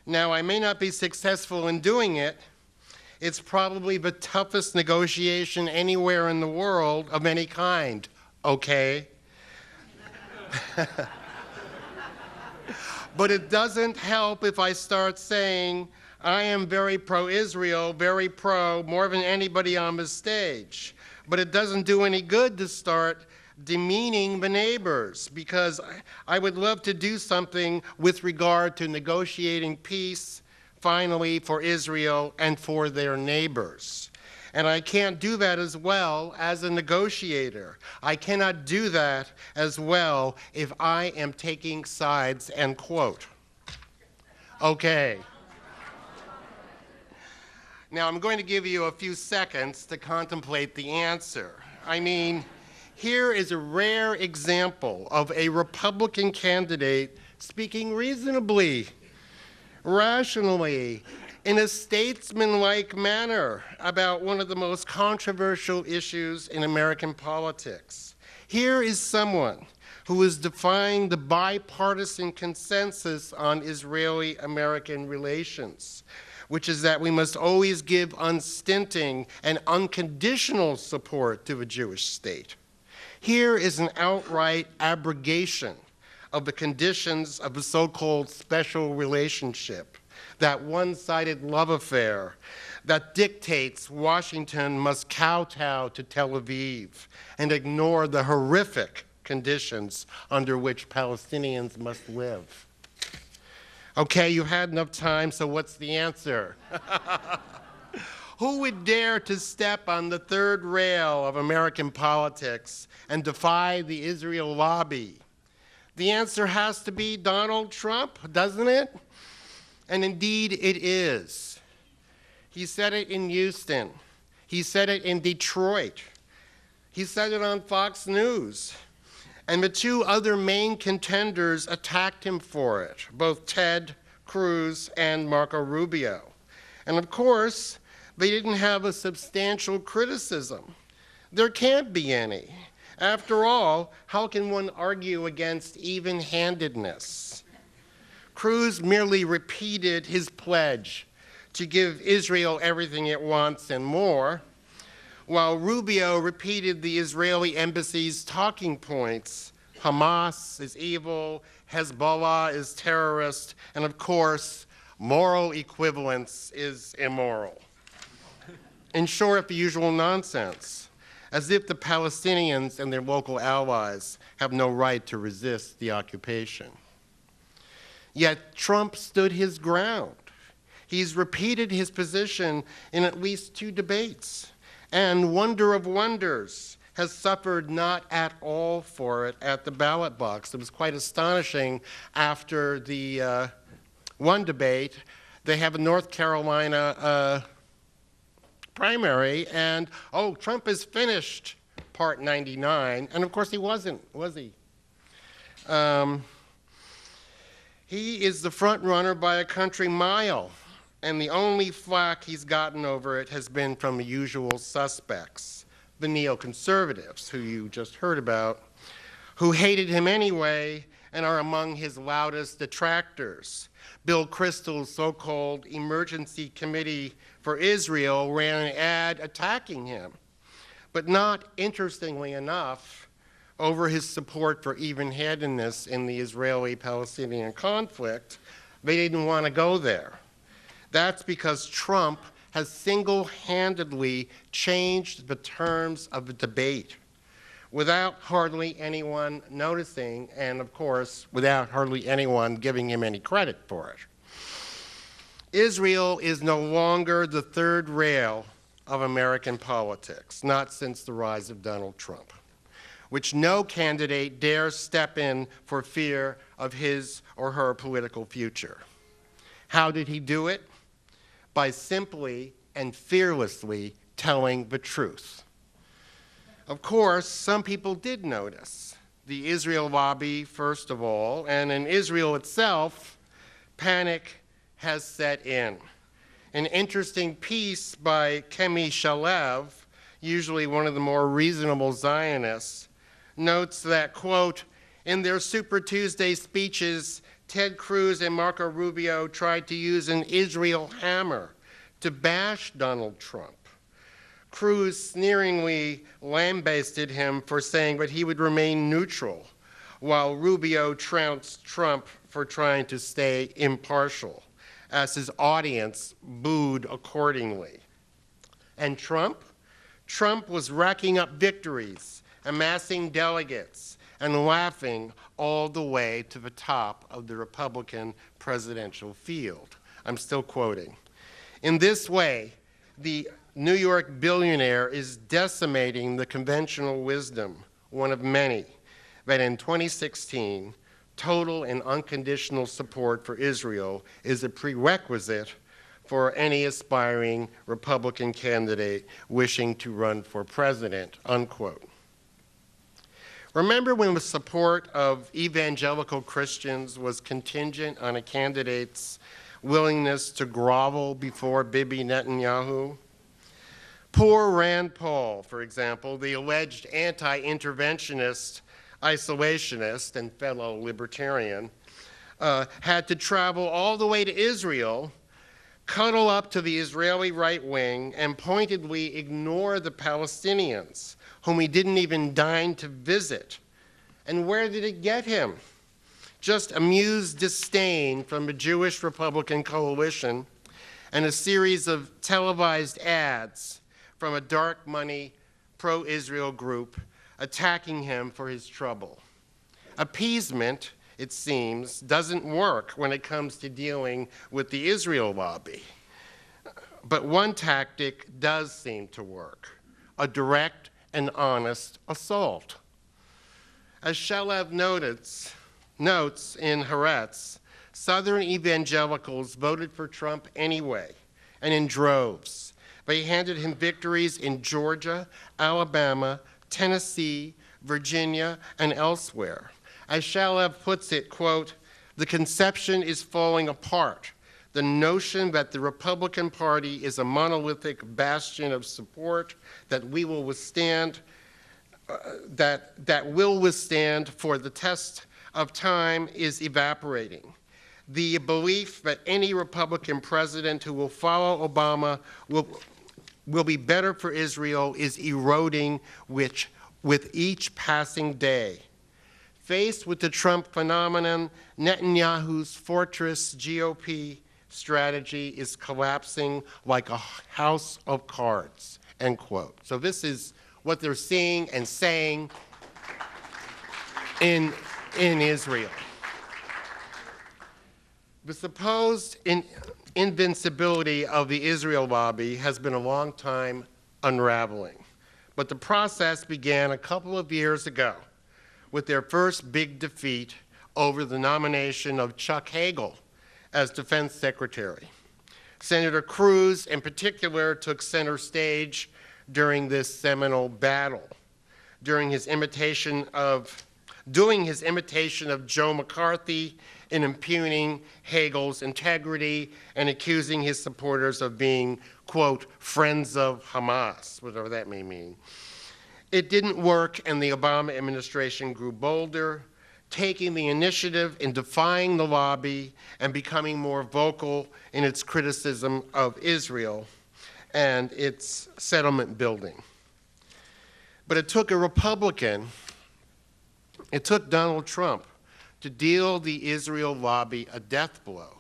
Now, I may not be successful in doing it. It's probably the toughest negotiation anywhere in the world of any kind, okay? But it doesn't help if I start saying, I am very pro-Israel, very pro, more than anybody on the stage. But it doesn't do any good to start demeaning the neighbors, because I would love to do something with regard to negotiating peace, finally, for Israel and for their neighbors. And I can't do that as well as a negotiator. I cannot do that as well if I am taking sides," end quote. Okay. Now, I'm going to give you a few seconds to contemplate the answer. I mean, here is a rare example of a Republican candidate speaking reasonably, rationally, in a statesmanlike manner about one of the most controversial issues in American politics. Here is someone who is defying the bipartisan consensus on Israeli-American relations, which is that we must always give unstinting and unconditional support to a Jewish state. Here is an outright abrogation of the conditions of the so-called special relationship, that one-sided love affair that dictates Washington must kowtow to Tel Aviv and ignore the horrific conditions under which Palestinians must live. Okay, you've had enough time, so what's the answer? Who would dare to step on the third rail of American politics and defy the Israel lobby? The answer has to be Donald Trump, doesn't it? And indeed it is. He said it in Houston. He said it in Detroit. He said it on Fox News. And the two other main contenders attacked him for it, both Ted Cruz and Marco Rubio. And of course, they didn't have a substantial criticism. There can't be any. After all, how can one argue against even-handedness? Cruz merely repeated his pledge to give Israel everything it wants and more, while Rubio repeated the Israeli embassy's talking points. Hamas is evil, Hezbollah is terrorist, and of course, moral equivalence is immoral. In short, the usual nonsense, as if the Palestinians and their local allies have no right to resist the occupation. Yet Trump stood his ground. He's repeated his position in at least 2 debates, and wonder of wonders, has suffered not at all for it at the ballot box. It was quite astonishing after the one debate. They have a North Carolina primary, and, oh, Trump is finished, part 99. And of course he wasn't, was he? He is the front runner by a country mile, and the only flack he's gotten over it has been from the usual suspects, the neoconservatives, who you just heard about, who hated him anyway and are among his loudest detractors. Bill Kristol's so-called Emergency Committee for Israel ran an ad attacking him, but not, interestingly enough, over his support for even-handedness in the Israeli-Palestinian conflict. They didn't want to go there. That's because Trump has single-handedly changed the terms of the debate without hardly anyone noticing, and of course, without hardly anyone giving him any credit for it. Israel is no longer the third rail of American politics, not since the rise of Donald Trump. which no candidate dares step in for fear of his or her political future. How did he do it? By simply and fearlessly telling the truth. Of course, some people did notice. The Israel lobby, first of all, and in Israel itself, panic has set in. An interesting piece by Kemi Shalev, usually one of the more reasonable Zionists, notes that, quote, in their Super Tuesday speeches, Ted Cruz and Marco Rubio tried to use an Israel hammer to bash Donald Trump. Cruz sneeringly lambasted him for saying that he would remain neutral, while Rubio trounced Trump for trying to stay impartial, as his audience booed accordingly. And Trump? Trump was racking up victories, amassing delegates, and laughing all the way to the top of the Republican presidential field. I'm still quoting. In this way, the New York billionaire is decimating the conventional wisdom, one of many, that in 2016, total and unconditional support for Israel is a prerequisite for any aspiring Republican candidate wishing to run for president, unquote. Remember when the support of evangelical Christians was contingent on a candidate's willingness to grovel before Bibi Netanyahu? Poor Rand Paul, for example, the alleged anti-interventionist, isolationist, and fellow libertarian, had to travel all the way to Israel, cuddle up to the Israeli right wing, and pointedly ignore the Palestinians, whom he didn't even deign to visit. And where did it get him? Just amused disdain from the Jewish Republican coalition and a series of televised ads from a dark money pro-Israel group attacking him for his trouble. Appeasement, it seems, doesn't work when it comes to dealing with the Israel lobby. But one tactic does seem to work: a direct and honest assault. As Shalev notes in Haaretz, Southern evangelicals voted for Trump anyway, and in droves. They handed him victories in Georgia, Alabama, Tennessee, Virginia, and elsewhere. As Shalev puts it, quote, the conception is falling apart. The notion that the Republican Party is a monolithic bastion of support that we will withstand, that will withstand for the test of time is evaporating. The belief that any Republican president who will follow Obama will be better for Israel is eroding with each passing day. Faced with the Trump phenomenon, Netanyahu's fortress GOP strategy is collapsing like a house of cards, end quote. So this is what they're seeing and saying in Israel. The supposed invincibility of the Israel lobby has been a long time unraveling. But the process began a couple of years ago with their first big defeat over the nomination of Chuck Hagel as Defense Secretary. Senator Cruz, in particular, took center stage during this seminal battle, doing his imitation of Joe McCarthy in impugning Hagel's integrity and accusing his supporters of being, quote, friends of Hamas, whatever that may mean. It didn't work, and the Obama administration grew bolder, taking the initiative in defying the lobby and becoming more vocal in its criticism of Israel and its settlement building. But it took a Republican, it took Donald Trump to deal the Israel lobby a death blow,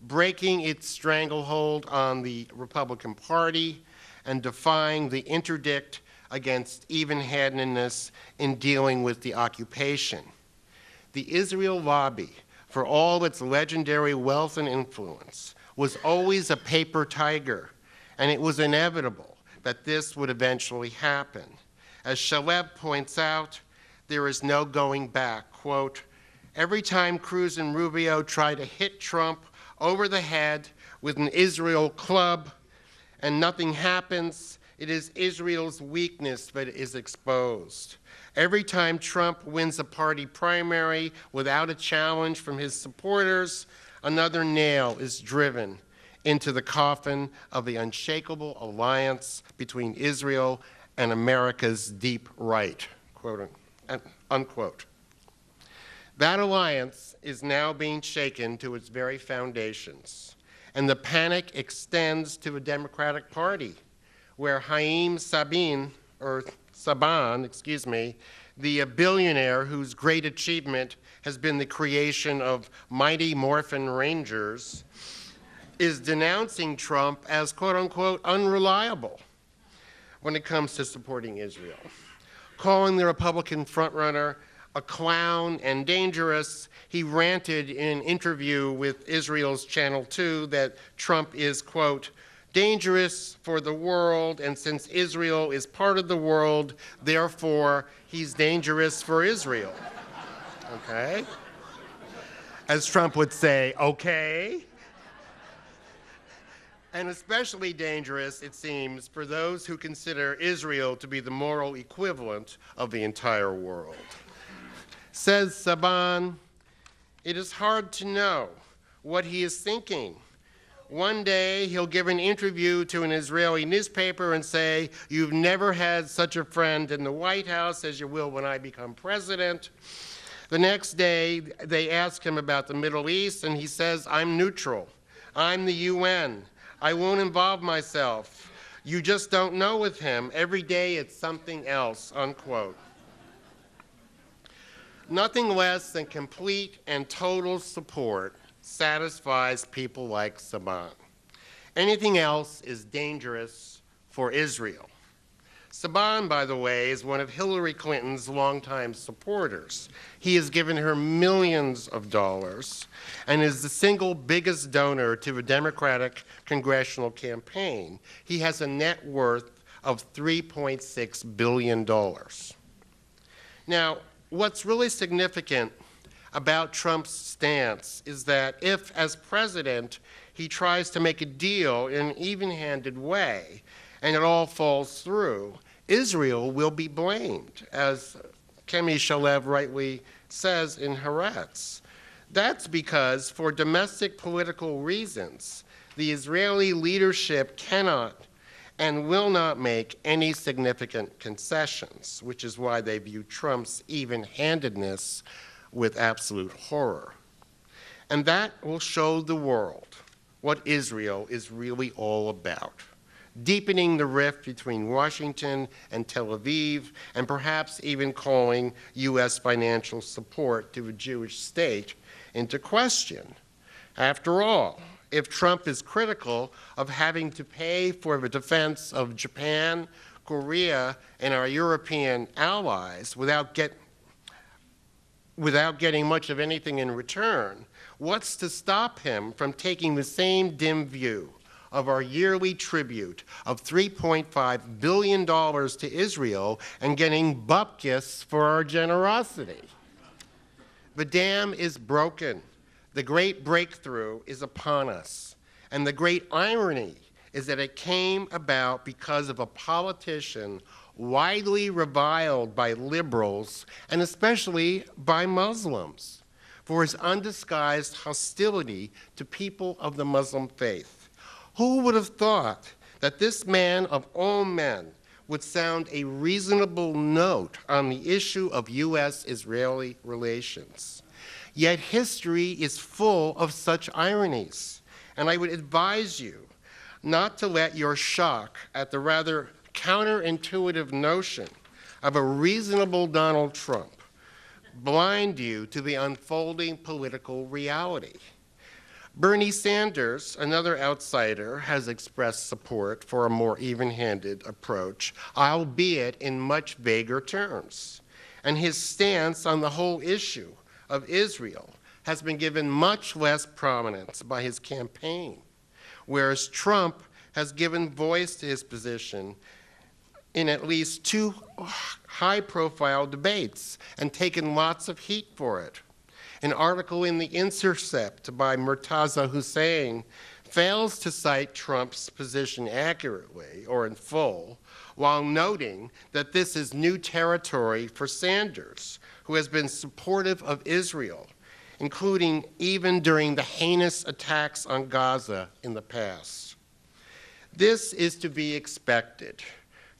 breaking its stranglehold on the Republican Party and defying the interdict against even-handedness in dealing with the occupation. The Israel lobby, for all its legendary wealth and influence, was always a paper tiger, and it was inevitable that this would eventually happen. As Shalev points out, there is no going back. Quote, every time Cruz and Rubio try to hit Trump over the head with an Israel club and nothing happens, it is Israel's weakness that is exposed. Every time Trump wins a party primary without a challenge from his supporters, another nail is driven into the coffin of the unshakable alliance between Israel and America's deep right, quote unquote. That alliance is now being shaken to its very foundations, and the panic extends to the Democratic Party, where Haim Saban, the billionaire whose great achievement has been the creation of Mighty Morphin Rangers, is denouncing Trump as quote-unquote unreliable when it comes to supporting Israel, calling the Republican frontrunner a clown and dangerous. He ranted in an interview with Israel's Channel 2 that Trump is, quote, dangerous for the world, and since Israel is part of the world, therefore he's dangerous for Israel. Okay? As Trump would say, okay? And especially dangerous, it seems, for those who consider Israel to be the moral equivalent of the entire world. Says Saban, it is hard to know what he is thinking. One day he'll give an interview to an Israeli newspaper and say, you've never had such a friend in the White House as you will when I become president. The next day they ask him about the Middle East and he says, I'm neutral. I'm the UN. I won't involve myself. You just don't know with him. Every day it's something else, unquote. Nothing less than complete and total support satisfies people like Saban. Anything else is dangerous for Israel. Saban, by the way, is one of Hillary Clinton's longtime supporters. He has given her millions of dollars and is the single biggest donor to the Democratic congressional campaign. He has a net worth of $3.6 billion. Now, what's really significant about Trump's stance is that if, as president, he tries to make a deal in an even-handed way and it all falls through, Israel will be blamed, as Kemi Shalev rightly says in Haaretz. That's because, for domestic political reasons, the Israeli leadership cannot and will not make any significant concessions, which is why they view Trump's even-handedness with absolute horror. And that will show the world what Israel is really all about, deepening the rift between Washington and Tel Aviv, and perhaps even calling U.S. financial support to the Jewish state into question. After all, if Trump is critical of having to pay for the defense of Japan, Korea, and our European allies without getting much of anything in return, what's to stop him from taking the same dim view of our yearly tribute of $3.5 billion to Israel and getting bupkis for our generosity? The dam is broken. The great breakthrough is upon us. And the great irony is that it came about because of a politician widely reviled by liberals and especially by Muslims for his undisguised hostility to people of the Muslim faith. Who would have thought that this man of all men would sound a reasonable note on the issue of U.S.-Israeli relations? Yet history is full of such ironies, and I would advise you not to let your shock at the rather counterintuitive notion of a reasonable Donald Trump blind you to the unfolding political reality. Bernie Sanders, another outsider, has expressed support for a more even-handed approach, albeit in much vaguer terms. And his stance on the whole issue of Israel has been given much less prominence by his campaign, whereas Trump has given voice to his position in at least 2 high-profile debates and taken lots of heat for it. An article in The Intercept by Murtaza Hussain fails to cite Trump's position accurately or in full, while noting that this is new territory for Sanders, who has been supportive of Israel, including even during the heinous attacks on Gaza in the past. This is to be expected.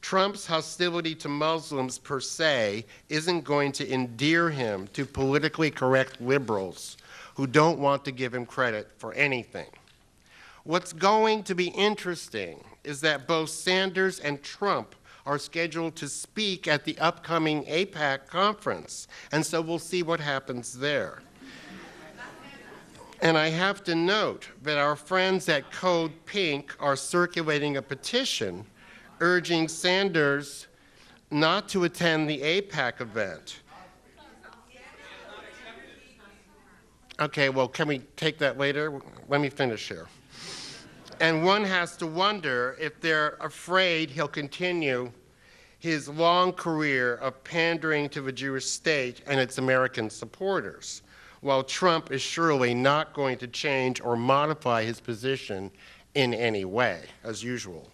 Trump's hostility to Muslims per se isn't going to endear him to politically correct liberals who don't want to give him credit for anything. What's going to be interesting is that both Sanders and Trump are scheduled to speak at the upcoming AIPAC conference, and so we'll see what happens there. And I have to note that our friends at Code Pink are circulating a petition urging Sanders not to attend the AIPAC event. Okay, well, can we take that later? Let me finish here. And one has to wonder if they're afraid he'll continue his long career of pandering to the Jewish state and its American supporters, while Trump is surely not going to change or modify his position in any way, as usual.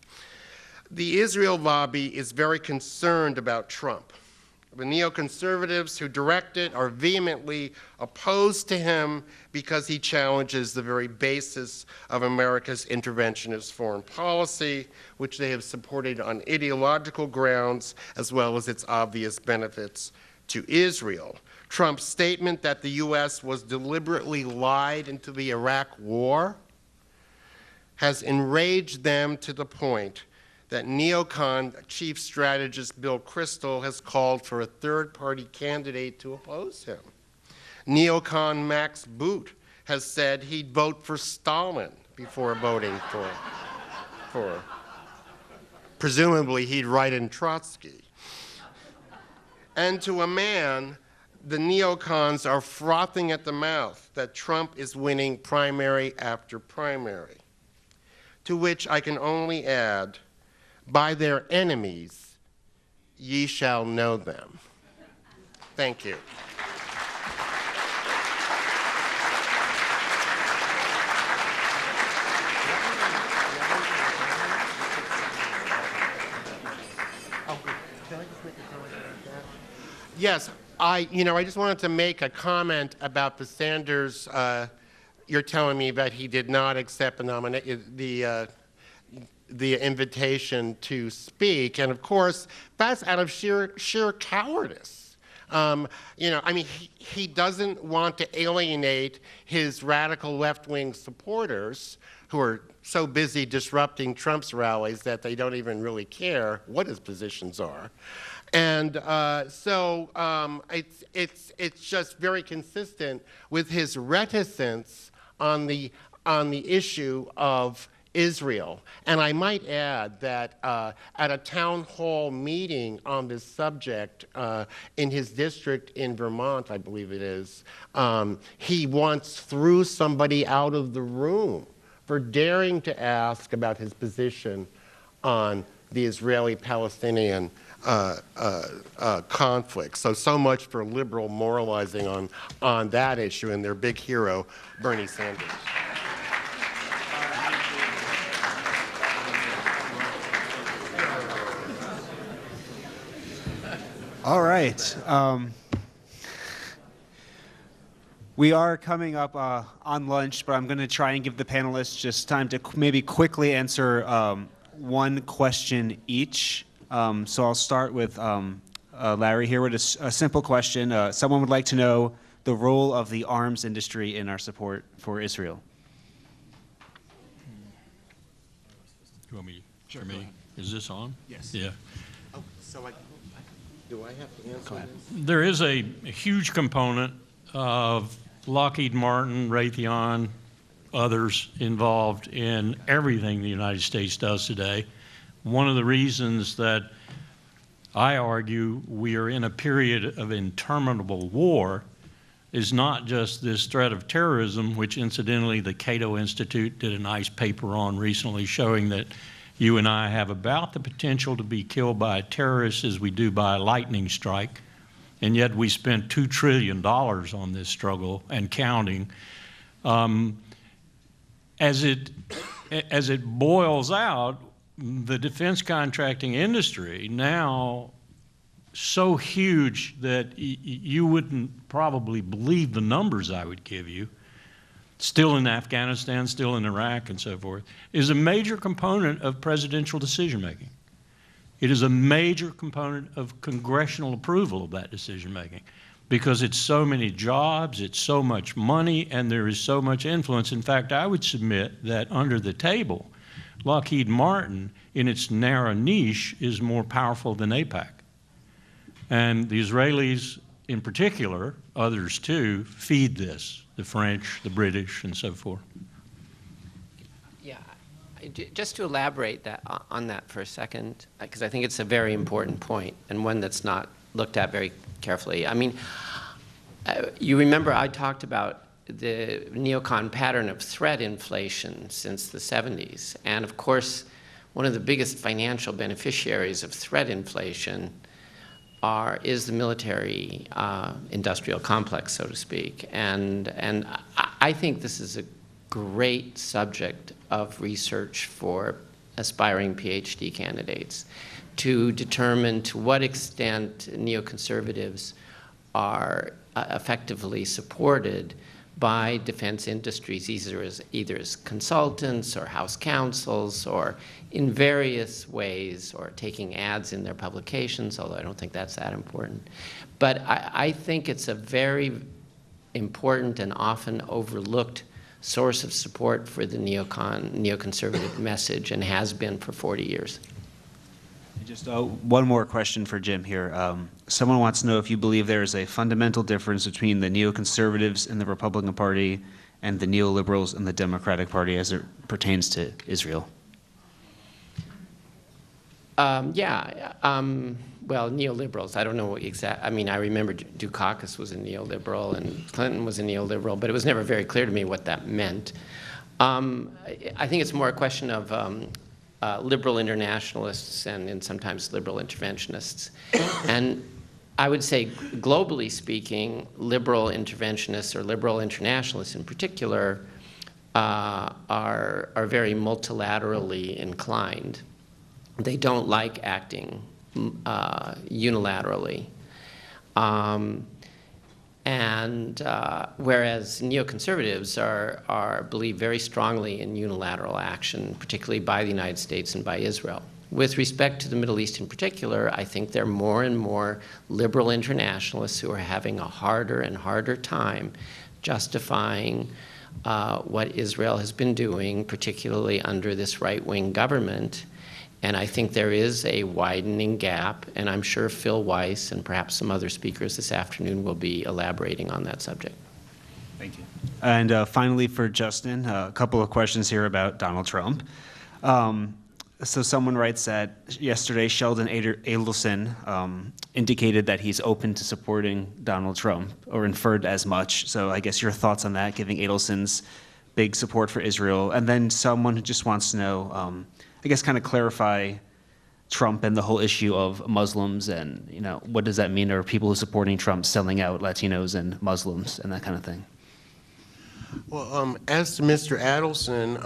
The Israel lobby is very concerned about Trump. The neoconservatives who direct it are vehemently opposed to him because he challenges the very basis of America's interventionist foreign policy, which they have supported on ideological grounds, as well as its obvious benefits to Israel. Trump's statement that the U.S. was deliberately lied into the Iraq war has enraged them to the point that neocon chief strategist Bill Kristol has called for a third-party candidate to oppose him. Neocon Max Boot has said he'd vote for Stalin before voting for presumably he'd write in Trotsky. And to a man, the neocons are frothing at the mouth that Trump is winning primary after primary, to which I can only add, by their enemies, ye shall know them. Thank you. Yes, I just wanted to make a comment about the Sanders. You're telling me that he did not accept the invitation to speak, and of course, that's out of sheer cowardice. He doesn't want to alienate his radical left-wing supporters who are so busy disrupting Trump's rallies that they don't even really care what his positions are. And so it's just very consistent with his reticence on the issue of Israel. And I might add that at a town hall meeting on this subject in his district in Vermont, I believe it is, he once threw somebody out of the room for daring to ask about his position on the Israeli-Palestinian conflict. So much for liberal moralizing on that issue and their big hero, Bernie Sanders. All right. We are coming up on lunch, but I'm going to try and give the panelists just time to maybe quickly answer one question each. So I'll start with Larry here with a simple question. Someone would like to know the role of the arms industry in our support for Israel. You want me? Sure. Me? Is this on? Yes. Yeah. Oh, so do I have to answer this? There is a huge component of Lockheed Martin, Raytheon, others involved in everything the United States does today. One of the reasons that I argue we are in a period of interminable war is not just this threat of terrorism, which incidentally the Cato Institute did a nice paper on recently showing that You and I have about the potential to be killed by a terrorist as we do by a lightning strike, and yet we spent $2 trillion on this struggle and counting. As it boils out, the defense contracting industry now so huge that you wouldn't probably believe the numbers I would give you, still in Afghanistan, still in Iraq, and so forth, is a major component of presidential decision-making. It is a major component of congressional approval of that decision-making because it's so many jobs, it's so much money, and there is so much influence. In fact, I would submit that under the table, Lockheed Martin, in its narrow niche, is more powerful than AIPAC. And the Israelis in particular, others too, feed this, the French, the British, and so forth. Yeah, just to elaborate on that for a second, because I think it's a very important point and one that's not looked at very carefully. I mean, you remember I talked about the neocon pattern of threat inflation since the 70s. And of course, one of the biggest financial beneficiaries of threat inflation is the military industrial complex, so to speak. And I think this is a great subject of research for aspiring PhD candidates to determine to what extent neoconservatives are effectively supported by defense industries, either as consultants or house counsels or in various ways, or taking ads in their publications, although I don't think that's that important. But I think it's a very important and often overlooked source of support for the neoconservative message, and has been for 40 years. Just one more question for Jim here. Someone wants to know if you believe there is a fundamental difference between the neoconservatives in the Republican Party and the neoliberals in the Democratic Party as it pertains to Israel. Well, neoliberals, I don't know exactly. I mean, I remember Dukakis was a neoliberal and Clinton was a neoliberal, but it was never very clear to me what that meant. I think it's more a question of liberal internationalists and sometimes liberal interventionists. And I would say, globally speaking, liberal interventionists or liberal internationalists in particular are very multilaterally inclined. They don't like acting unilaterally. Whereas neoconservatives believe very strongly in unilateral action, particularly by the United States and by Israel. With respect to the Middle East in particular, I think there are more and more liberal internationalists who are having a harder and harder time justifying what Israel has been doing, particularly under this right-wing government. And I think there is a widening gap, and I'm sure Phil Weiss and perhaps some other speakers this afternoon will be elaborating on that subject. Thank you. And finally for Justin, a couple of questions here about Donald Trump. So someone writes that yesterday Sheldon Adelson indicated that he's open to supporting Donald Trump, or inferred as much. So I guess your thoughts on that, giving Adelson's big support for Israel. And then someone who just wants to know, I guess kind of clarify Trump and the whole issue of Muslims, and what does that mean? Are people who are supporting Trump selling out Latinos and Muslims and that kind of thing? Well, as to Mr. Adelson,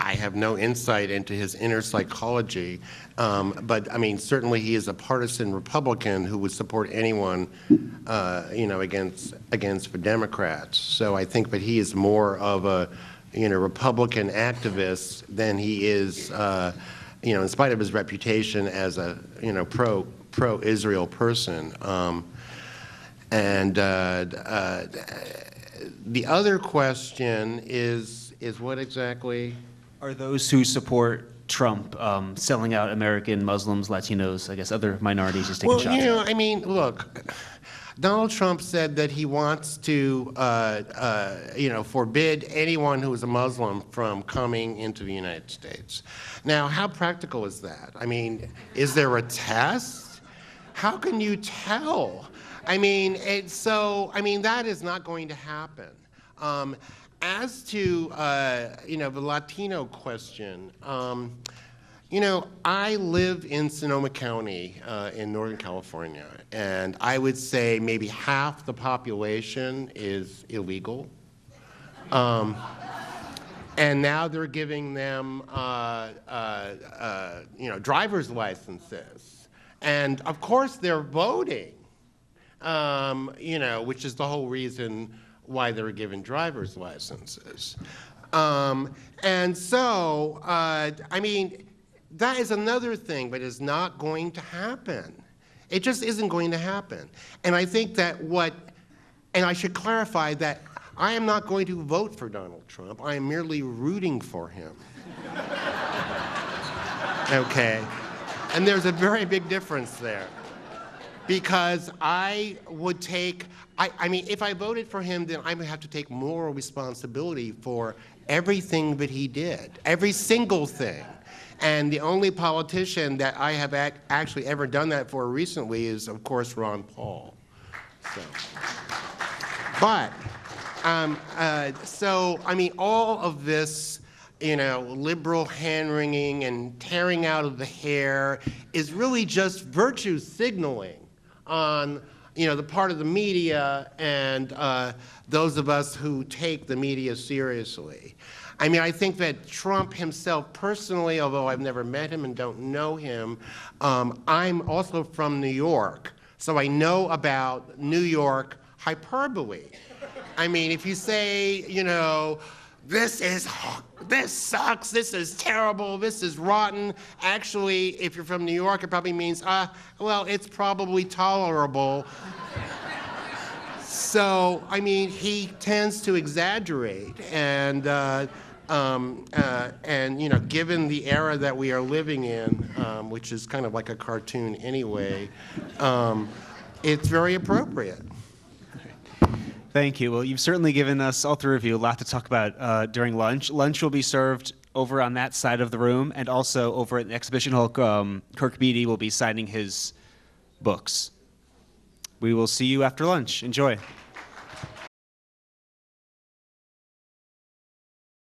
I have no insight into his inner psychology, but I mean, certainly he is a partisan Republican who would support anyone, against the Democrats. So I think that he is more of a Republican activist than he is, in spite of his reputation as a, pro-Israel person. And the other question is what exactly? Are those who support Trump selling out American Muslims, Latinos, I guess other minorities, just taking shots? Well, I mean, look, Donald Trump said that he wants to, forbid anyone who is a Muslim from coming into the United States. Now, how practical is that? I mean, is there a test? How can you tell? I mean, that is not going to happen. as to, the Latino question, I live in Sonoma County in Northern California, and I would say maybe half the population is illegal. And now they're giving them, driver's licenses. And of course they're voting, which is the whole reason why they're given driver's licenses. And so, that is another thing, but is not going to happen. It just isn't going to happen. And I think that and I should clarify that I am not going to vote for Donald Trump. I am merely rooting for him. Okay? And there's a very big difference there. Because I would take, if I voted for him, then I would have to take moral responsibility for everything that he did, every single thing. And the only politician that I have actually ever done that for recently is, of course, Ron Paul. So, but, all of this, liberal hand-wringing and tearing out of the hair is really just virtue signaling on, the part of the media and those of us who take the media seriously. I think that Trump himself personally, although I've never met him and don't know him, I'm also from New York, so I know about New York hyperbole. If you say, this sucks, this is terrible, this is rotten. Actually, if you're from New York, it probably means, it's probably tolerable. So, he tends to exaggerate, and given the era that we are living in, which is kind of like a cartoon anyway, it's very appropriate. Thank you. Well, you've certainly given us, all three of you, a lot to talk about during lunch. Lunch will be served over on that side of the room, and also over at the exhibition hall, Kirk Beattie will be signing his books. We will see you after lunch. Enjoy.